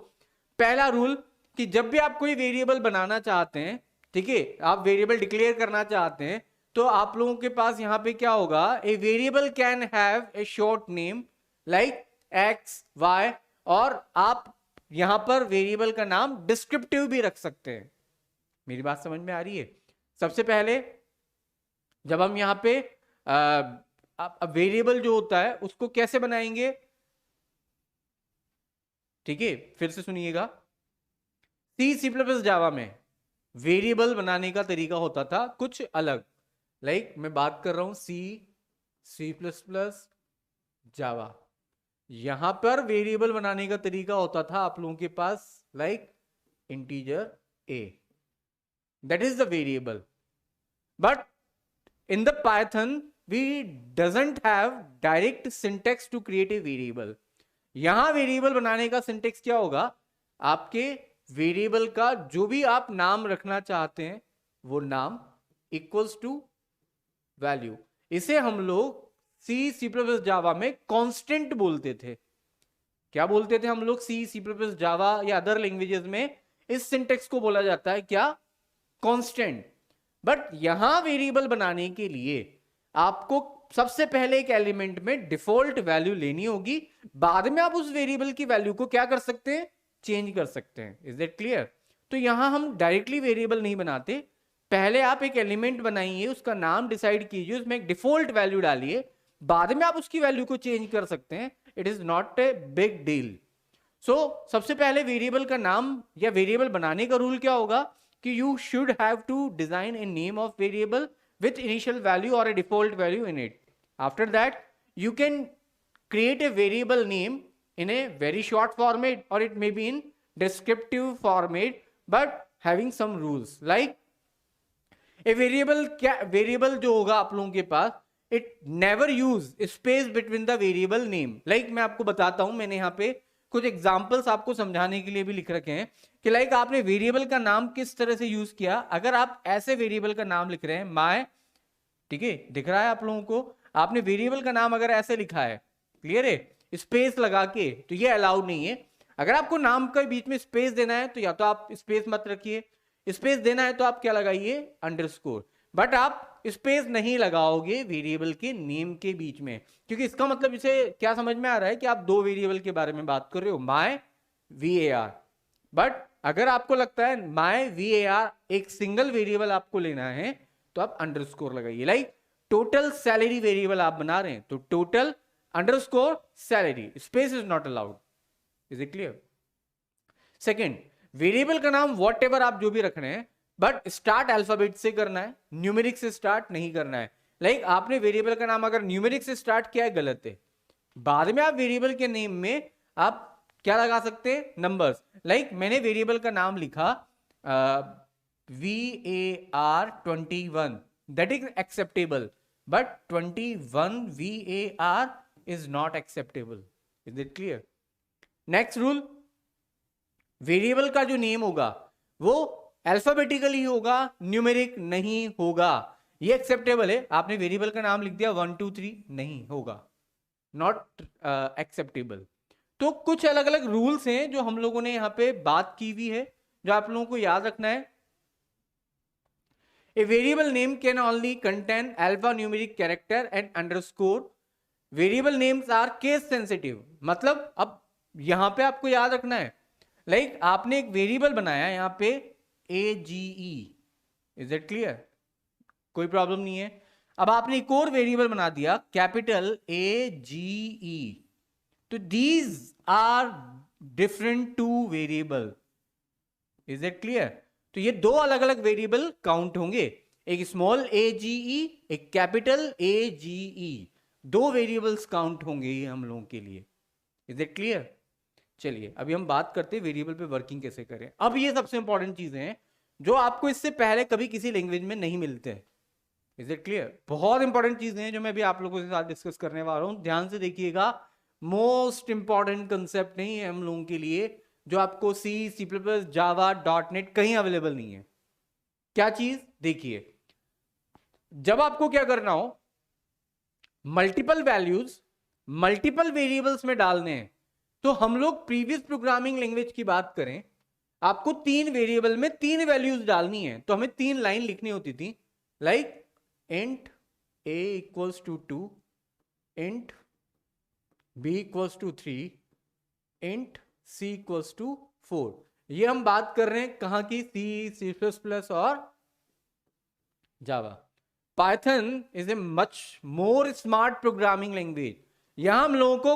S1: पहला रूल कि जब भी आप कोई वेरिएबल बनाना चाहते हैं, ठीक है, आप वेरिएबल डिक्लेयर करना चाहते हैं, तो आप लोगों के पास यहां पे क्या होगा? A variable can have a short name like x, y, और आप यहां पर वेरिएबल का नाम डिस्क्रिप्टिव भी रख सकते हैं. मेरी बात समझ में आ रही है? सबसे पहले जब हम यहां पे वेरिएबल जो होता है उसको कैसे बनाएंगे? ठीक है, फिर से सुनिएगा. सी, सी प्लस प्लस, जावा में वेरिएबल बनाने का तरीका होता था कुछ अलग. लाइक मैं बात कर रहा हूं सी, सी प्लस प्लस, जावा. यहां पर वेरिएबल बनाने का तरीका होता था आप लोगों के पास like integer a, that is the variable. But in the Python we doesn't have direct syntax to create a variable. यहां वेरिएबल बनाने का सिंटेक्स क्या होगा? आपके वेरिएबल का जो भी आप नाम रखना चाहते हैं वो नाम इक्वल्स टू वैल्यू. इसे हम लोग सी, सी प्लस प्लस, जावा में कांस्टेंट बोलते थे. क्या बोलते थे हम लोग? सी, सी प्लस प्लस, जावा या अदर लैंग्वेजेस में इस सिंटेक्स को बोला जाता है क्या? कांस्टेंट. बट यहां वेरिएबल बनाने के लिए आपको सबसे पहले एक एलिमेंट में डिफॉल्ट वैल्यू लेनी होगी, बाद में आप उस वेरिएबल की वैल्यू को क्या कर सकते हैं? चेंज कर सकते हैं. Is that clear? तो यहां हम डायरेक्टली वेरिएबल नहीं बनाते, पहले आप एक एलिमेंट बनाइए, उसका नाम डिसाइड कीजिए, उसमें एक डिफॉल्ट वैल्यू डालिए, बाद में आप उसकी वैल्यू को चेंज कर सकते हैं. It is not a big deal. So सबसे पहले वेरिएबल का नाम या वेरिएबल बनाने का रूल क्या होगा कि you should have to design a name of variable with initial value or a default value in it. After that, you can create a variable name in a very short format or it may be in descriptive format, but having some rules. Like a variable, क्या variable जो होगा आप लोगों के पास, it never use space between the variable name. Like मैं आपको बताता हूं, मैंने यहाँ पे कुछ एग्जांपल्स आपको समझाने के लिए भी लिख रखे हैं कि लाइक आपने वेरिएबल का नाम किस तरह से यूज किया। अगर आप ऐसे वेरिएबल का नाम लिख रहे हैं माय, ठीक है, दिख रहा है आप लोगों को, आपने वेरिएबल का नाम अगर ऐसे लिखा है, क्लियर है, स्पेस लगा के, तो ये अलाउड नहीं है। अगर आपको नाम के बीच में स्पेस देना है तो या तो आप स्पेस मत रखिए, स्पेस देना है तो आप क्या लगाइए, अंडरस्कोर। बट आप स्पेस नहीं लगाओगे वेरिएबल के नेम के बीच में, क्योंकि इसका मतलब इसे क्या समझ में आ रहा है कि आप दो वेरिएबल के बारे में बात कर रहे हो, माय var। बट अगर आपको लगता है माय var एक सिंगल वेरिएबल आपको लेना है तो आप अंडरस्कोर लगाइए। लाइक टोटल सैलरी वेरिएबल आप बना रहे हैं तो total underscore salary, space is not allowed. Is it clear? Second, variable का नाम वॉट एवर आप जो भी रख रहे हैं, बट स्टार्ट अल्फाबेट से करना है, न्यूमेरिक से स्टार्ट नहीं करना है। लाइक आपने वेरिएबल का नाम अगर न्यूमेरिक से स्टार्ट किया है, गलत है। बाद में आप वेरिएबल के नेम में आप क्या लगा सकते हैं, नंबर्स। लाइक मैंने वेरिएबल का नाम लिखा VAR21, that is acceptable, but 21 VAR is not acceptable. Is it clear? Next rule, variable का जो नेम होगा वो अल्फाबेटिकली होगा, न्यूमेरिक नहीं होगा। ये एक्सेप्टेबल है। आपने वेरिएबल का नाम लिख दिया 1 2 3, नहीं होगा, नॉट एक्सेप्टेबल। तो कुछ अलग अलग रूल्स हैं जो हम लोगों ने यहाँ पे बात की हुई है, जो आप लोगों को याद रखना है। A variable name can only contain alphanumeric character and underscore. Variable names are case sensitive। मतलब अब यहां पे आपको याद रखना है, लाइक आपने एक वेरिएबल बनाया यहां पे AGE, इज इट क्लियर? कोई प्रॉब्लम नहीं है। अब आपने एक और वेरिएबल बना दिया कैपिटल AGE, तो these are different two variable. Is it clear? तो ये दो अलग अलग वेरिएबल काउंट होंगे, एक स्मॉल AGE, एक कैपिटल AGE, दो वेरिएबल्स काउंट होंगे ये हम लोगों के लिए। Is it clear? चलिए अभी हम बात करते हैं वेरिएबल पे वर्किंग कैसे करें। अब ये सबसे इंपॉर्टेंट चीजें हैं जो आपको इससे पहले कभी किसी लैंग्वेज में नहीं मिलते हैं। Is it clear? बहुत इंपॉर्टेंट चीजें हैं जो मैं भी आप लोगों के साथ डिस्कस करने वाला हूं, ध्यान से देखिएगा। मोस्ट इंपॉर्टेंट कंसेप्ट नहीं है हम लोगों के लिए, जो आपको C++, जावा, .NET कहीं अवेलेबल नहीं है। क्या चीज? देखिए, जब आपको क्या करना हो, मल्टीपल वैल्यूज मल्टीपल वेरिएबल्स में डालने हैं, तो हम लोग प्रीवियस प्रोग्रामिंग लैंग्वेज की बात करें, आपको 3 वेरिएबल में 3 वैल्यूज डालनी है, तो हमें 3 लाइन लिखनी होती थी, like int a equals to 2, int b equals to 3, int c equals to 4। ये हम बात कर रहे हैं कहां की, C++ और Java. Python is a much more smart programming language. यहां हम लोगों को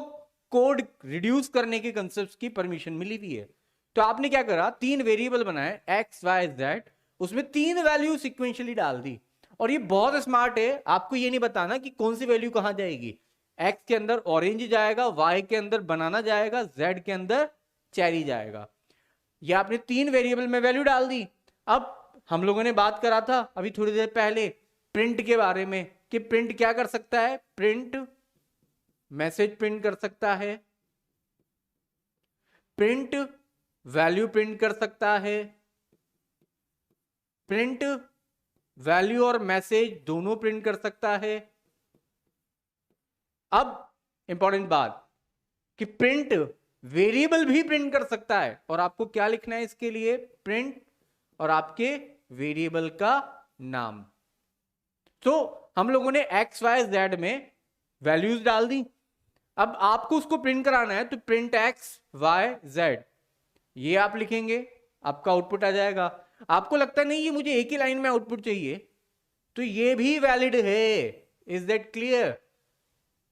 S1: कोड रिड्यूस करने के कंसेप्ट की परमिशन मिली हुई है। तो आपने क्या करा, 3 वेरिएबल बनाए x y z, उसमें 3 वैल्यू सिक्वेंशियली डाल दी। और ये बहुत स्मार्ट है, आपको ये नहीं बताना कि कौन सी वैल्यू कहां जाएगी। x के अंदर ऑरेंज जाएगा, y के अंदर बनाना जाएगा, z के अंदर चेरी जाएगा। ये आपने 3 वेरिएबल में वैल्यू डाल दी। अब हम लोगों ने बात करा था अभी थोड़ी देर पहले प्रिंट के बारे में, कि प्रिंट क्या कर सकता है, प्रिंट मैसेज प्रिंट कर सकता है, प्रिंट वैल्यू प्रिंट कर सकता है, प्रिंट वैल्यू और मैसेज दोनों प्रिंट कर सकता है। अब इंपॉर्टेंट बात कि प्रिंट वेरिएबल भी प्रिंट कर सकता है, और आपको क्या लिखना है इसके लिए, प्रिंट और आपके वेरिएबल का नाम। तो हम लोगों ने x y z में वैल्यूज डाल दी। अब आपको उसको प्रिंट कराना है, तो प्रिंट x y z ये आप लिखेंगे, आपका आउटपुट आ जाएगा। आपको लगता नहीं ये मुझे एक ही लाइन में आउटपुट चाहिए, तो ये भी वैलिड है। Is that clear?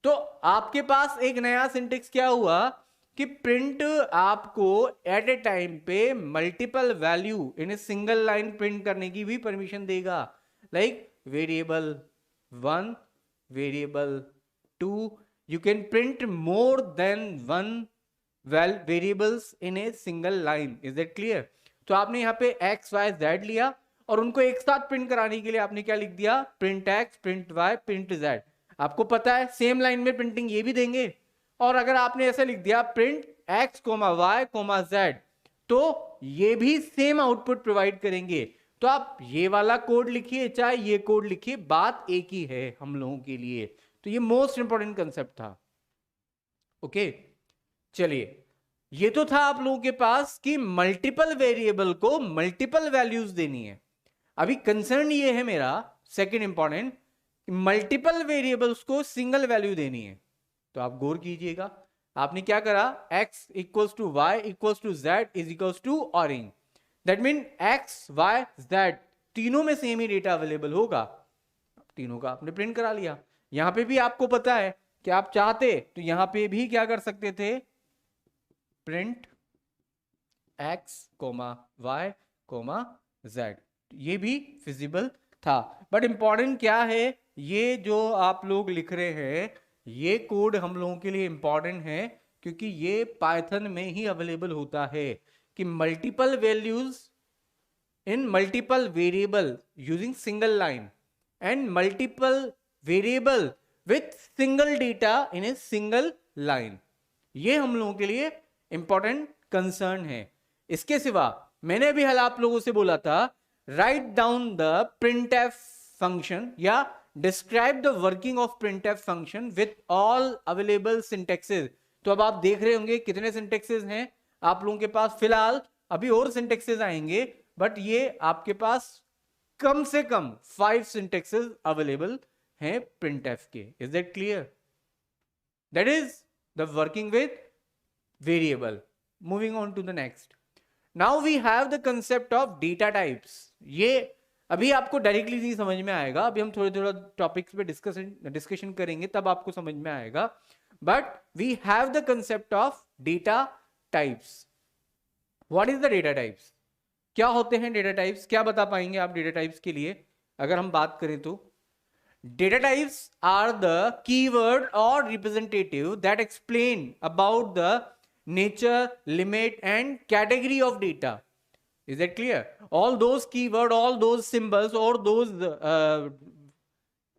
S1: तो आपके पास एक नया सिंटेक्स क्या हुआ कि प्रिंट आपको एट ए टाइम पे multiple value in a single line print करने की भी परमिशन देगा। Like variable 1, variable 2, you can print more than 1 variables in a single line। is that clear? तो आपने यहाँ पे x y z लिया और उनको एक साथ प्रिंट कराने के लिए आपने क्या लिख दिया, print x, print y, print z। आपको पता है सेम लाइन में प्रिंटिंग ये भी देंगे। और अगर आपने ऐसा लिख दिया प्रिंट x, y, z, तो ये भी सेम आउटपुट प्रोवाइड करेंगे। तो आप ये वाला कोड लिखिए चाहे ये कोड लिखिए, बात एक ही है हम लोगों के लिए। तो ये मोस्ट इंपॉर्टेंट कंसेप्ट था। ओके, चलिए, ये तो था आप लोगों के पास कि मल्टीपल वेरिएबल को मल्टीपल वैल्यूज देनी है। अभी कंसर्न ये है मेरा सेकंड इंपॉर्टेंट, मल्टीपल वेरिएबल्स को सिंगल वैल्यू देनी है। तो आप गौर कीजिएगा, आपने क्या करा, x equals to y equals to z is equals to orange. That mean x, y, z तीनों में सेम ही डेटा अवेलेबल होगा। तीनों का आपने प्रिंट करा लिया। यहां पे भी आपको पता है कि आप चाहते तो यहां पे भी क्या कर सकते थे, प्रिंट x, y, z, ये भी फिजिबल था। बट इंपॉर्टेंट क्या है, ये जो आप लोग लिख रहे हैं ये कोड हम लोगों के लिए इंपॉर्टेंट है, क्योंकि ये पाइथन में ही अवेलेबल होता है कि multiple values in multiple variable using single line and multiple variable with single data in a single line. ये हम लोगों के लिए इंपॉर्टेंट कंसर्न है। इसके सिवा मैंने अभी हाल आप लोगों से बोला था, write down the printf function या describe the working of printf function with all available syntaxes. तो अब आप देख रहे होंगे कितने सिंटेक्सेस हैं आप लोगों के पास। फिलहाल अभी और सिंटेक्सेस आएंगे, बट ये आपके पास कम से कम 5 सिंटेक्सेस अवेलेबल हैं printf के। Is that clear? That is the working with variable. Moving on to the next, now we have the concept of data types. ये अभी आपको डायरेक्टली नहीं समझ में आएगा, अभी हम थोड़े थोड़ा टॉपिक्स पे डिस्कशन करेंगे तब आपको समझ में आएगा। But we have the concept of data types. What is the data types? क्या होते हैं डेटा टाइप्स? क्या बता पाएंगे आप डेटा टाइप्स के लिए अगर हम बात करें तो? Data types are the keyword और representative that explain about the nature, limit and category of data. Is that clear? All those keyword, all those symbols or those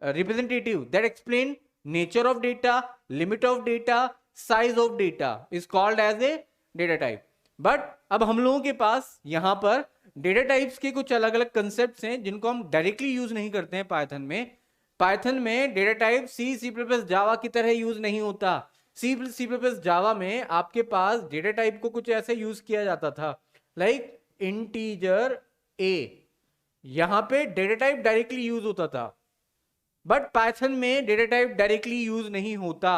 S1: representative that explain nature of data, limit of data, size of data is called as a data type. But अब हम लोगों के पास यहाँ पर data types के कुछ अलग अलग कंसेप्ट्स हैं जिनको हम डायरेक्टली यूज नहीं करते हैं पाइथन में। पाइथन में data type C plus Java की तरह यूज नहीं होता। सी प्लस जावा में आपके पास डेटा टाइप को कुछ ऐसे यूज किया जाता था लाइक इंटीजर ए, यहां पे डेटा टाइप डायरेक्टली यूज होता था। बट पाइथन में डेटा टाइप डायरेक्टली यूज नहीं होता।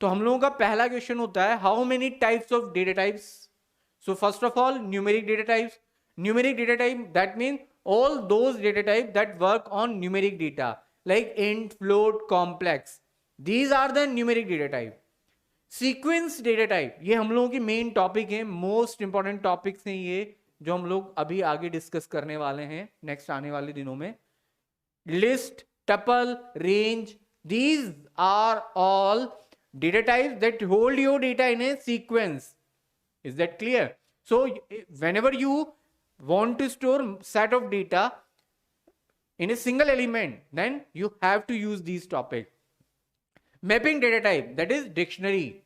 S1: तो हम लोगों का पहला क्वेश्चन होता है, how many types of data types? So first of all numeric data types. Numeric data type that mean all those data type that work on numeric data like int, float, complex, these are the numeric data type. Sequence data type, ये हम लोगों की main topic है, most important topics हैं ये जो हम लोग अभी आगे डिस्कस करने वाले हैं नेक्स्ट आने वाले दिनों में। List, tuple, range, these are all data types that hold your data in a sequence. Is that clear? So whenever you want to store set of data in a single element, then you have to use these topics. Mapping data type, that is dictionary.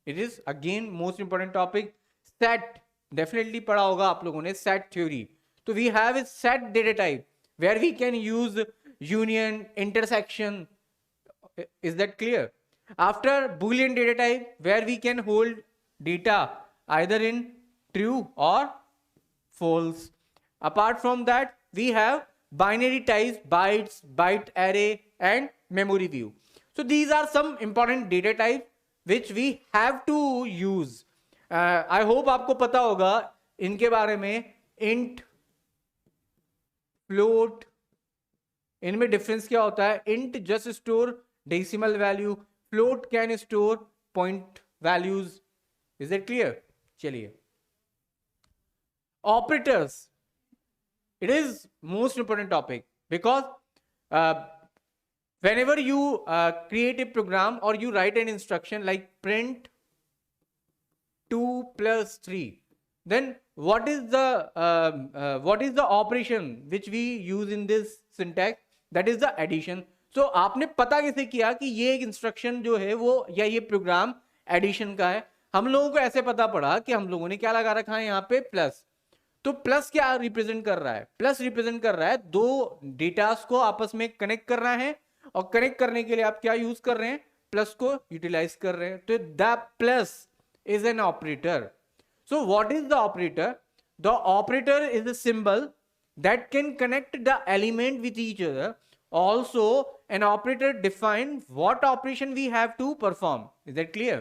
S1: It is again most important topic. Set, definitely पढ़ा होगा आप लोगों ने set theory. So we have a set data type where we can use union, intersection. Is that clear? After Boolean data type where we can hold data either in true or false. Apart from that we have binary types, bytes, byte array and memory view. So these are some important data types which we have to use. I hope आपको पता होगा इनके बारे में। int, float, इनमें difference क्या होता है? int just store decimal value, float can store point values. Is that clear? चलिए, operators, it is most important topic because whenever you create a program or you write an instruction like print 2 plus 3, then what is the operation which we use in this syntax? That is the addition. So आपने पता कैसे किया कि ये एक instruction जो है वो या ये प्रोग्राम एडिशन का है? हम लोगों को ऐसे पता पड़ा कि हम लोगों ने क्या लगा रखा है यहाँ पे प्लस। तो प्लस क्या रिप्रेजेंट कर रहा है? प्लस रिप्रेजेंट कर रहा है दो डेटास को आपस में कनेक्ट करना है, और कनेक्ट करने के लिए आप क्या यूज कर रहे हैं? प्लस को यूटिलाइज कर रहे हैं। तो the plus is an operator. So what is the operator? The operator is a symbol that can connect the element with each other. Also, an operator defines what operation we have to perform. Is that clear?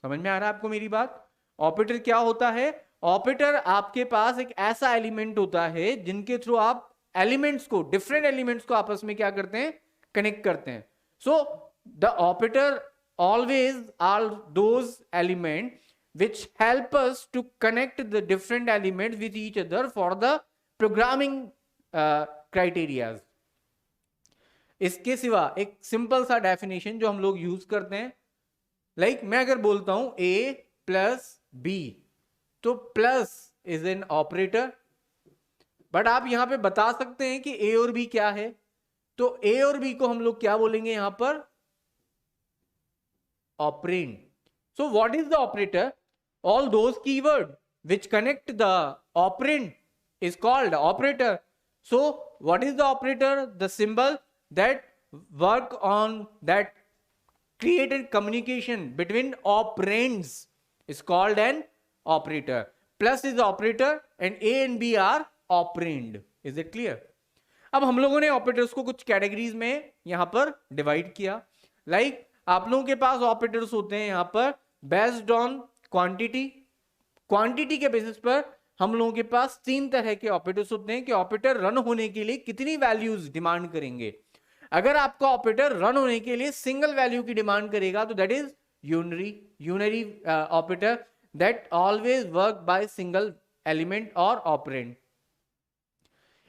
S1: समझ में आ रहा है आपको मेरी बात? Operator क्या होता है? ऑपरेटर आपके पास एक ऐसा एलिमेंट होता है जिनके थ्रू आप एलिमेंट्स को, डिफरेंट एलिमेंट्स को आपस में क्या करते हैं? कनेक्ट करते हैं. So the operator always are those elements which help us to connect the different elements with each other for the programming criterias. इसके सिवा एक सिंपल सा डेफिनेशन जो हम लोग यूज करते हैं, लाइक मैं अगर बोलता हूं a प्लस बी, तो plus is an operator. But आप यहां पे बता सकते हैं कि a और b क्या है, तो a और b को हम लोग क्या बोलेंगे यहां पर? Operand. So what is the operator? All those keyword which connect the operand is called operator. So what is the operator? The symbol that work on that created communication between operands is called an operator. Plus is the operator and a and b are operand. Is it clear? अब हम लोगों ने operators को कुछ categories में यहां पर divide किया. लाइक आप लोगों के पास ऑपरेटर्स होते हैं यहां पर बेस्ड ऑन क्वांटिटी. क्वांटिटी के बेसिस पर हम लोगों के पास तीन तरह के ऑपरेटर्स होते हैं कि ऑपरेटर रन होने के लिए कितनी वैल्यूज डिमांड करेंगे. अगर आपका ऑपरेटर रन होने के लिए सिंगल वैल्यू की डिमांड करेगा तो that is unary operator that always work by single element और operand.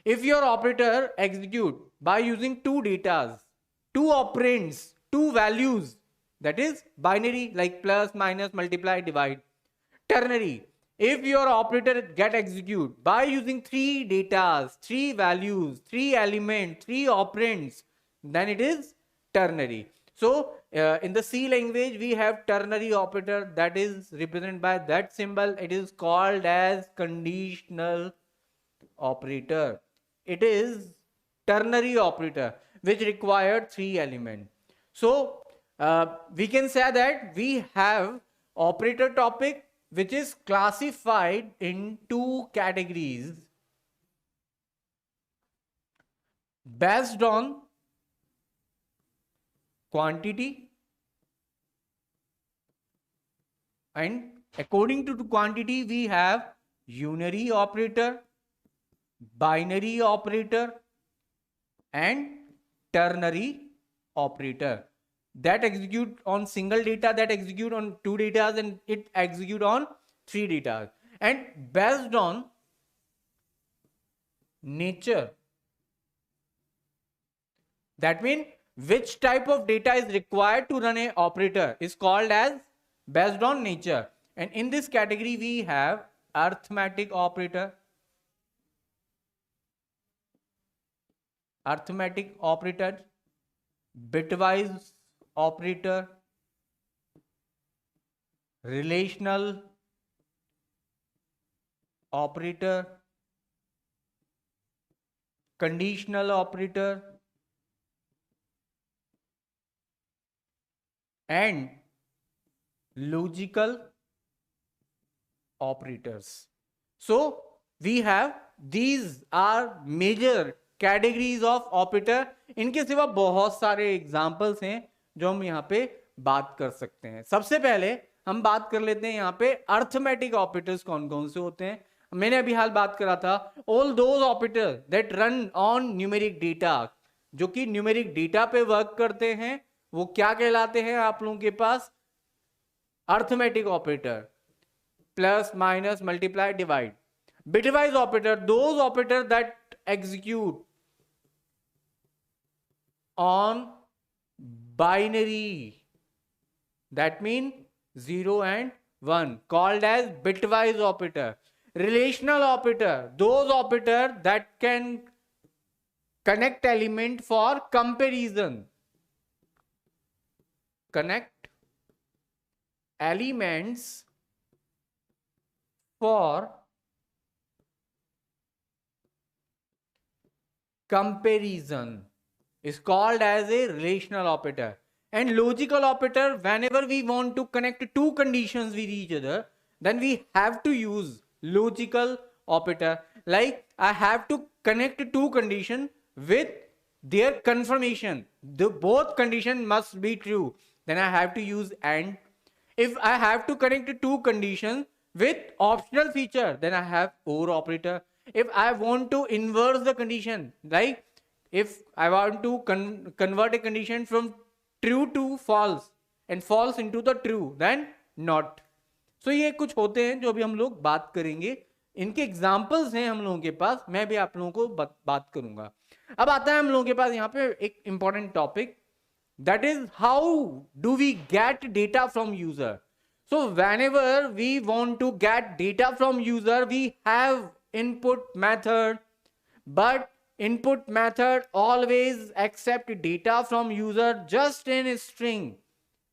S1: If your operator execute by using two datas, two operands, two values, that is binary like plus minus multiply divide. Ternary, if your operator get execute by using three datas, three values, three elements, three operands, then it is ternary. So in the C language we have ternary operator that is represented by that symbol. It is called as conditional operator. It is ternary operator which required three elements. So we can say that we have operator topic which is classified in two categories based on quantity, and according to the quantity we have unary operator, binary operator and ternary operator that execute on single data, that execute on two data, and it execute on three data. And based on nature, that means which type of data is required to run a operator is called as based on nature. And in this category we have arithmetic operator, bitwise operator, relational operator, conditional operator and logical operators. So we have these are major categories of operator. इनके सिवा बहुत सारे examples हैं जो हम यहाँ पे बात कर सकते हैं. सबसे पहले हम बात कर लेते हैं यहाँ पे अर्थमेटिक ऑपरेटर्स कौन कौन से होते हैं. मैंने अभी हाल बात करा था all those operator that run on numeric data, जो कि न्यूमेरिक डेटा पे वर्क करते हैं, वो क्या कहलाते हैं आप लोगों के पास? Arithmetic operator. Plus minus multiply divide. Bitwise operator, those operator that execute on binary, that means 0 and 1, called as bitwise operator. Relational operator, those operator that can connect element for comparison, connect elements for comparison is called as a relational operator. And logical operator, whenever we want to connect two conditions with each other, then we have to use logical operator. Like I have to connect two conditions with their confirmation. The both condition must be true. Then I have to use AND. If I have to connect two conditions with optional feature, then I have OR operator. If I want to inverse the condition, like if I want to convert a condition from true to false and false into the true, then not. So ये कुछ होते हैं जो अभी हम लोग बात करेंगे. इनके एग्जाम्पल्स हैं हम लोगों के पास, मैं भी आप लोगों को बात करूंगा. अब आता है हम लोगों के पास यहाँ पे एक important topic, that is how do we get data from user. So whenever we want to get data from user, we have input method, but input method always accept data from user just in a string.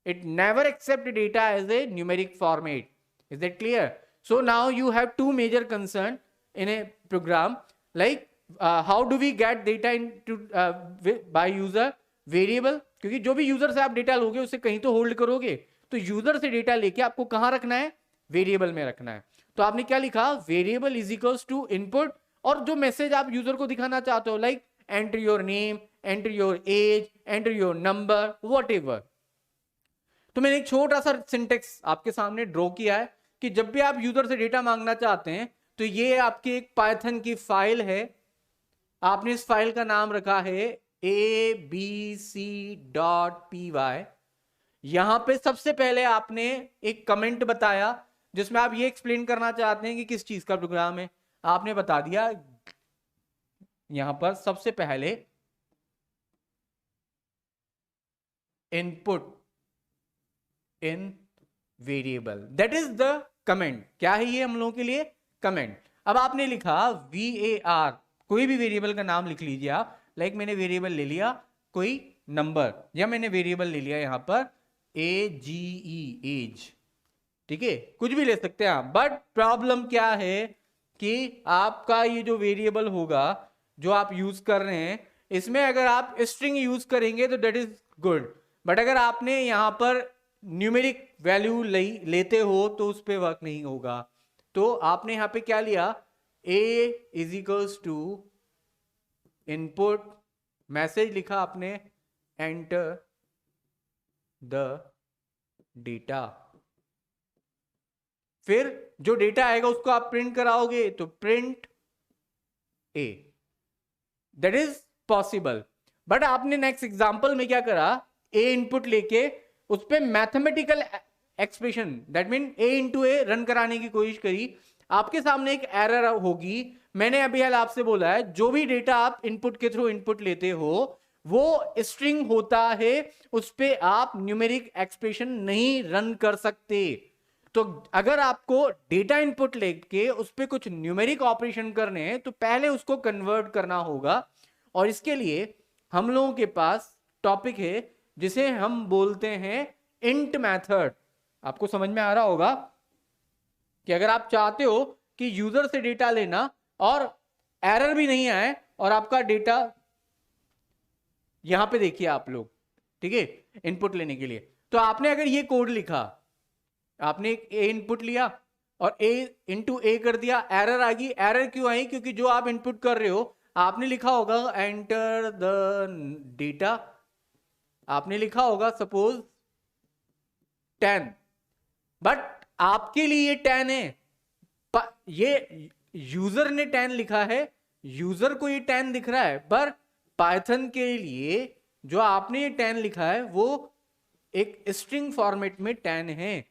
S1: It never accept data as a numeric format. Is that clear? So now you have two major concern in a program, like how do we get data into by user. Variable, क्योंकि जो भी user से आप data लोगे उसे कहीं तो hold करोगे, तो यूजर से डेटा लेके आपको कहां रखना है, वेरिएबल में रखना है. तो आपने क्या लिखा, variable is equals to input, और जो मैसेज आप यूजर को दिखाना चाहते हो, like enter your name, enter your age, enter your number, whatever. तो मैंने एक छोटा सा सिंटेक्स आपके सामने ड्रॉ किया है कि जब भी आप यूजर से डेटा मांगना चाहते हैं तो ये आपकी एक पाइथन की फाइल है. आपने इस फाइल का नाम रखा है abc.py. यहां पे सबसे पहले आपने एक कमेंट बताया जिसमें आप ये एक्सप्लेन करना चाहते हैं कि किस चीज का प्रोग्राम है. आपने बता दिया यहां पर सबसे पहले input in variable, that is the comment. क्या है ये हम लोगों के लिए, कमेंट. अब आपने लिखा var, कोई भी वेरिएबल का नाम लिख लीजिए आप. लाइक मैंने वेरिएबल ले लिया कोई नंबर, या मैंने वेरिएबल ले लिया यहां पर AGE, एज. ठीक है, कुछ भी ले सकते हैं आप. बट प्रॉब्लम क्या है कि आपका ये जो वेरिएबल होगा जो आप यूज कर रहे हैं, इसमें अगर आप स्ट्रिंग यूज करेंगे तो दैट इज गुड, बट अगर आपने यहां पर न्यूमेरिक वैल्यू लेते हो तो उस पर वर्क नहीं होगा. तो आपने यहां पे क्या लिया, A is equals to input, message लिखा आपने एंटर द डेटा. फिर जो डेटा आएगा उसको आप प्रिंट कराओगे तो print A. That is possible. But आपने नेक्स्ट एग्जांपल में क्या करा, A इनपुट लेके उस पे mathematical expression, that mean A into A run कराने की कोशिश करी. आपके सामने एक एरर होगी. मैंने अभी हाल आपसे बोला है जो भी डेटा आप इनपुट के थ्रू इनपुट लेते हो वो स्ट्रिंग होता है, उस पे आप न्यूमेरिक एक्सप्रेशन नहीं रन कर सकते. तो अगर आपको डेटा इनपुट लेके उस पे कुछ न्यूमेरिक ऑपरेशन करने हैं तो पहले उसको कन्वर्ट करना होगा. और इसके लिए हम लोगों के पास टॉपिक है जिसे हम बोलते हैं इंट मेथड. आपको समझ में आ रहा होगा कि अगर आप चाहते हो कि यूजर से डेटा लेना और एरर भी नहीं आए और आपका डेटा यहां पे देखिए आप लोग, ठीक है, इनपुट लेने के लिए, तो आपने अगर ये कोड लिखा, आपने एक A इनपुट लिया और A इंटू A कर दिया, एरर आ गई. एरर क्यों आई, क्योंकि जो आप इनपुट कर रहे हो आपने लिखा होगा एंटर द डेटा, आपने लिखा होगा सपोज 10, बट आपके लिए ये 10 है, ये यूजर ने 10 लिखा है, यूजर को ये 10 दिख रहा है, पर पाइथन के लिए जो आपने ये 10 लिखा है वो एक स्ट्रिंग फॉर्मेट में 10 है.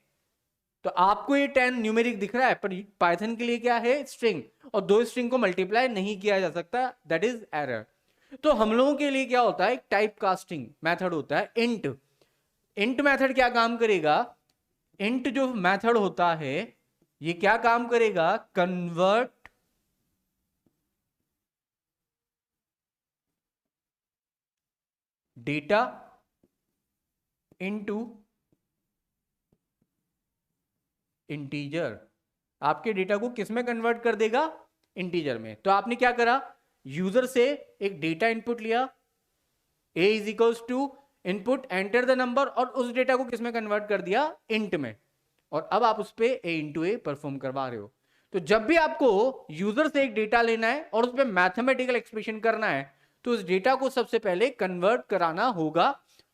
S1: तो आपको ये 10 न्यूमेरिक दिख रहा है, पर पाइथन के लिए क्या है, स्ट्रिंग, और दो स्ट्रिंग को मल्टीप्लाई नहीं किया जा सकता, दैट इज एरर. तो हम लोगों के लिए क्या होता है, एक टाइप कास्टिंग मेथड होता है इंट. इंट मेथड क्या काम करेगा, इंट जो मेथड होता है ये क्या काम करेगा, कन्वर्ट डेटा इनटू इंटीजर, आपके डेटा को किस में कन्वर्ट कर देगा, इंटीजर में। तो आपने क्या करा, यूजर से एक डेटा इनपुट लिया, a is equals to input enter the number, और उस डेटा को किस में कन्वर्ट कर दिया, इंट में, और अब आप उस पे a इंटू ए परफॉर्म करवा रहे हो। तो जब भी आपको यूजर से एक डेटा लेना है और उस पर मैथमेटिकल एक्सप्रेशन करना है, तो उस डेटा को सबसे पहले कन्वर्ट कराना होगा,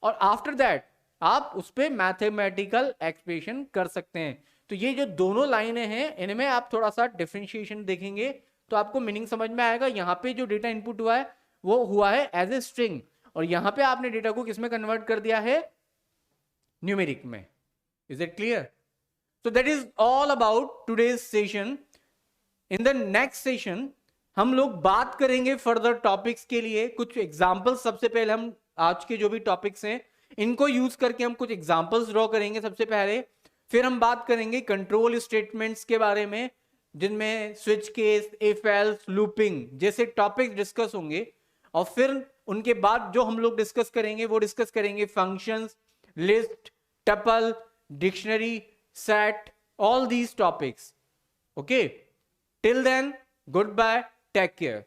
S1: और आफ्टर दैट आप उस पर मैथमेटिकल एक्सप्रेशन कर सकते हैं। तो ये जो दोनों लाइनें हैं, इनमें आप थोड़ा सा डिफरेंशिएशन देखेंगे तो आपको मीनिंग समझ में आएगा। यहाँ पे जो डेटा इनपुट हुआ है वो हुआ है एज ए स्ट्रिंग, और यहां पे आपने डेटा को किसमें कन्वर्ट कर दिया है, न्यूमेरिक में। Is it clear? So that is all about today's session. In the next session हम लोग बात करेंगे फर्दर टॉपिक्स के लिए कुछ एग्जांपल्स। सबसे पहले हम आज के जो भी टॉपिक्स हैं इनको यूज करके हम कुछ एग्जांपल्स ड्रॉ करेंगे सबसे पहले। फिर हम बात करेंगे कंट्रोल स्टेटमेंट्स के बारे में, जिनमें switch case, if else, looping जैसे टॉपिक्स डिस्कस होंगे। और फिर उनके बाद जो हम लोग डिस्कस करेंगे वो डिस्कस करेंगे functions, list, tuple, dictionary, set, all these topics. Okay, till then, goodbye, take care.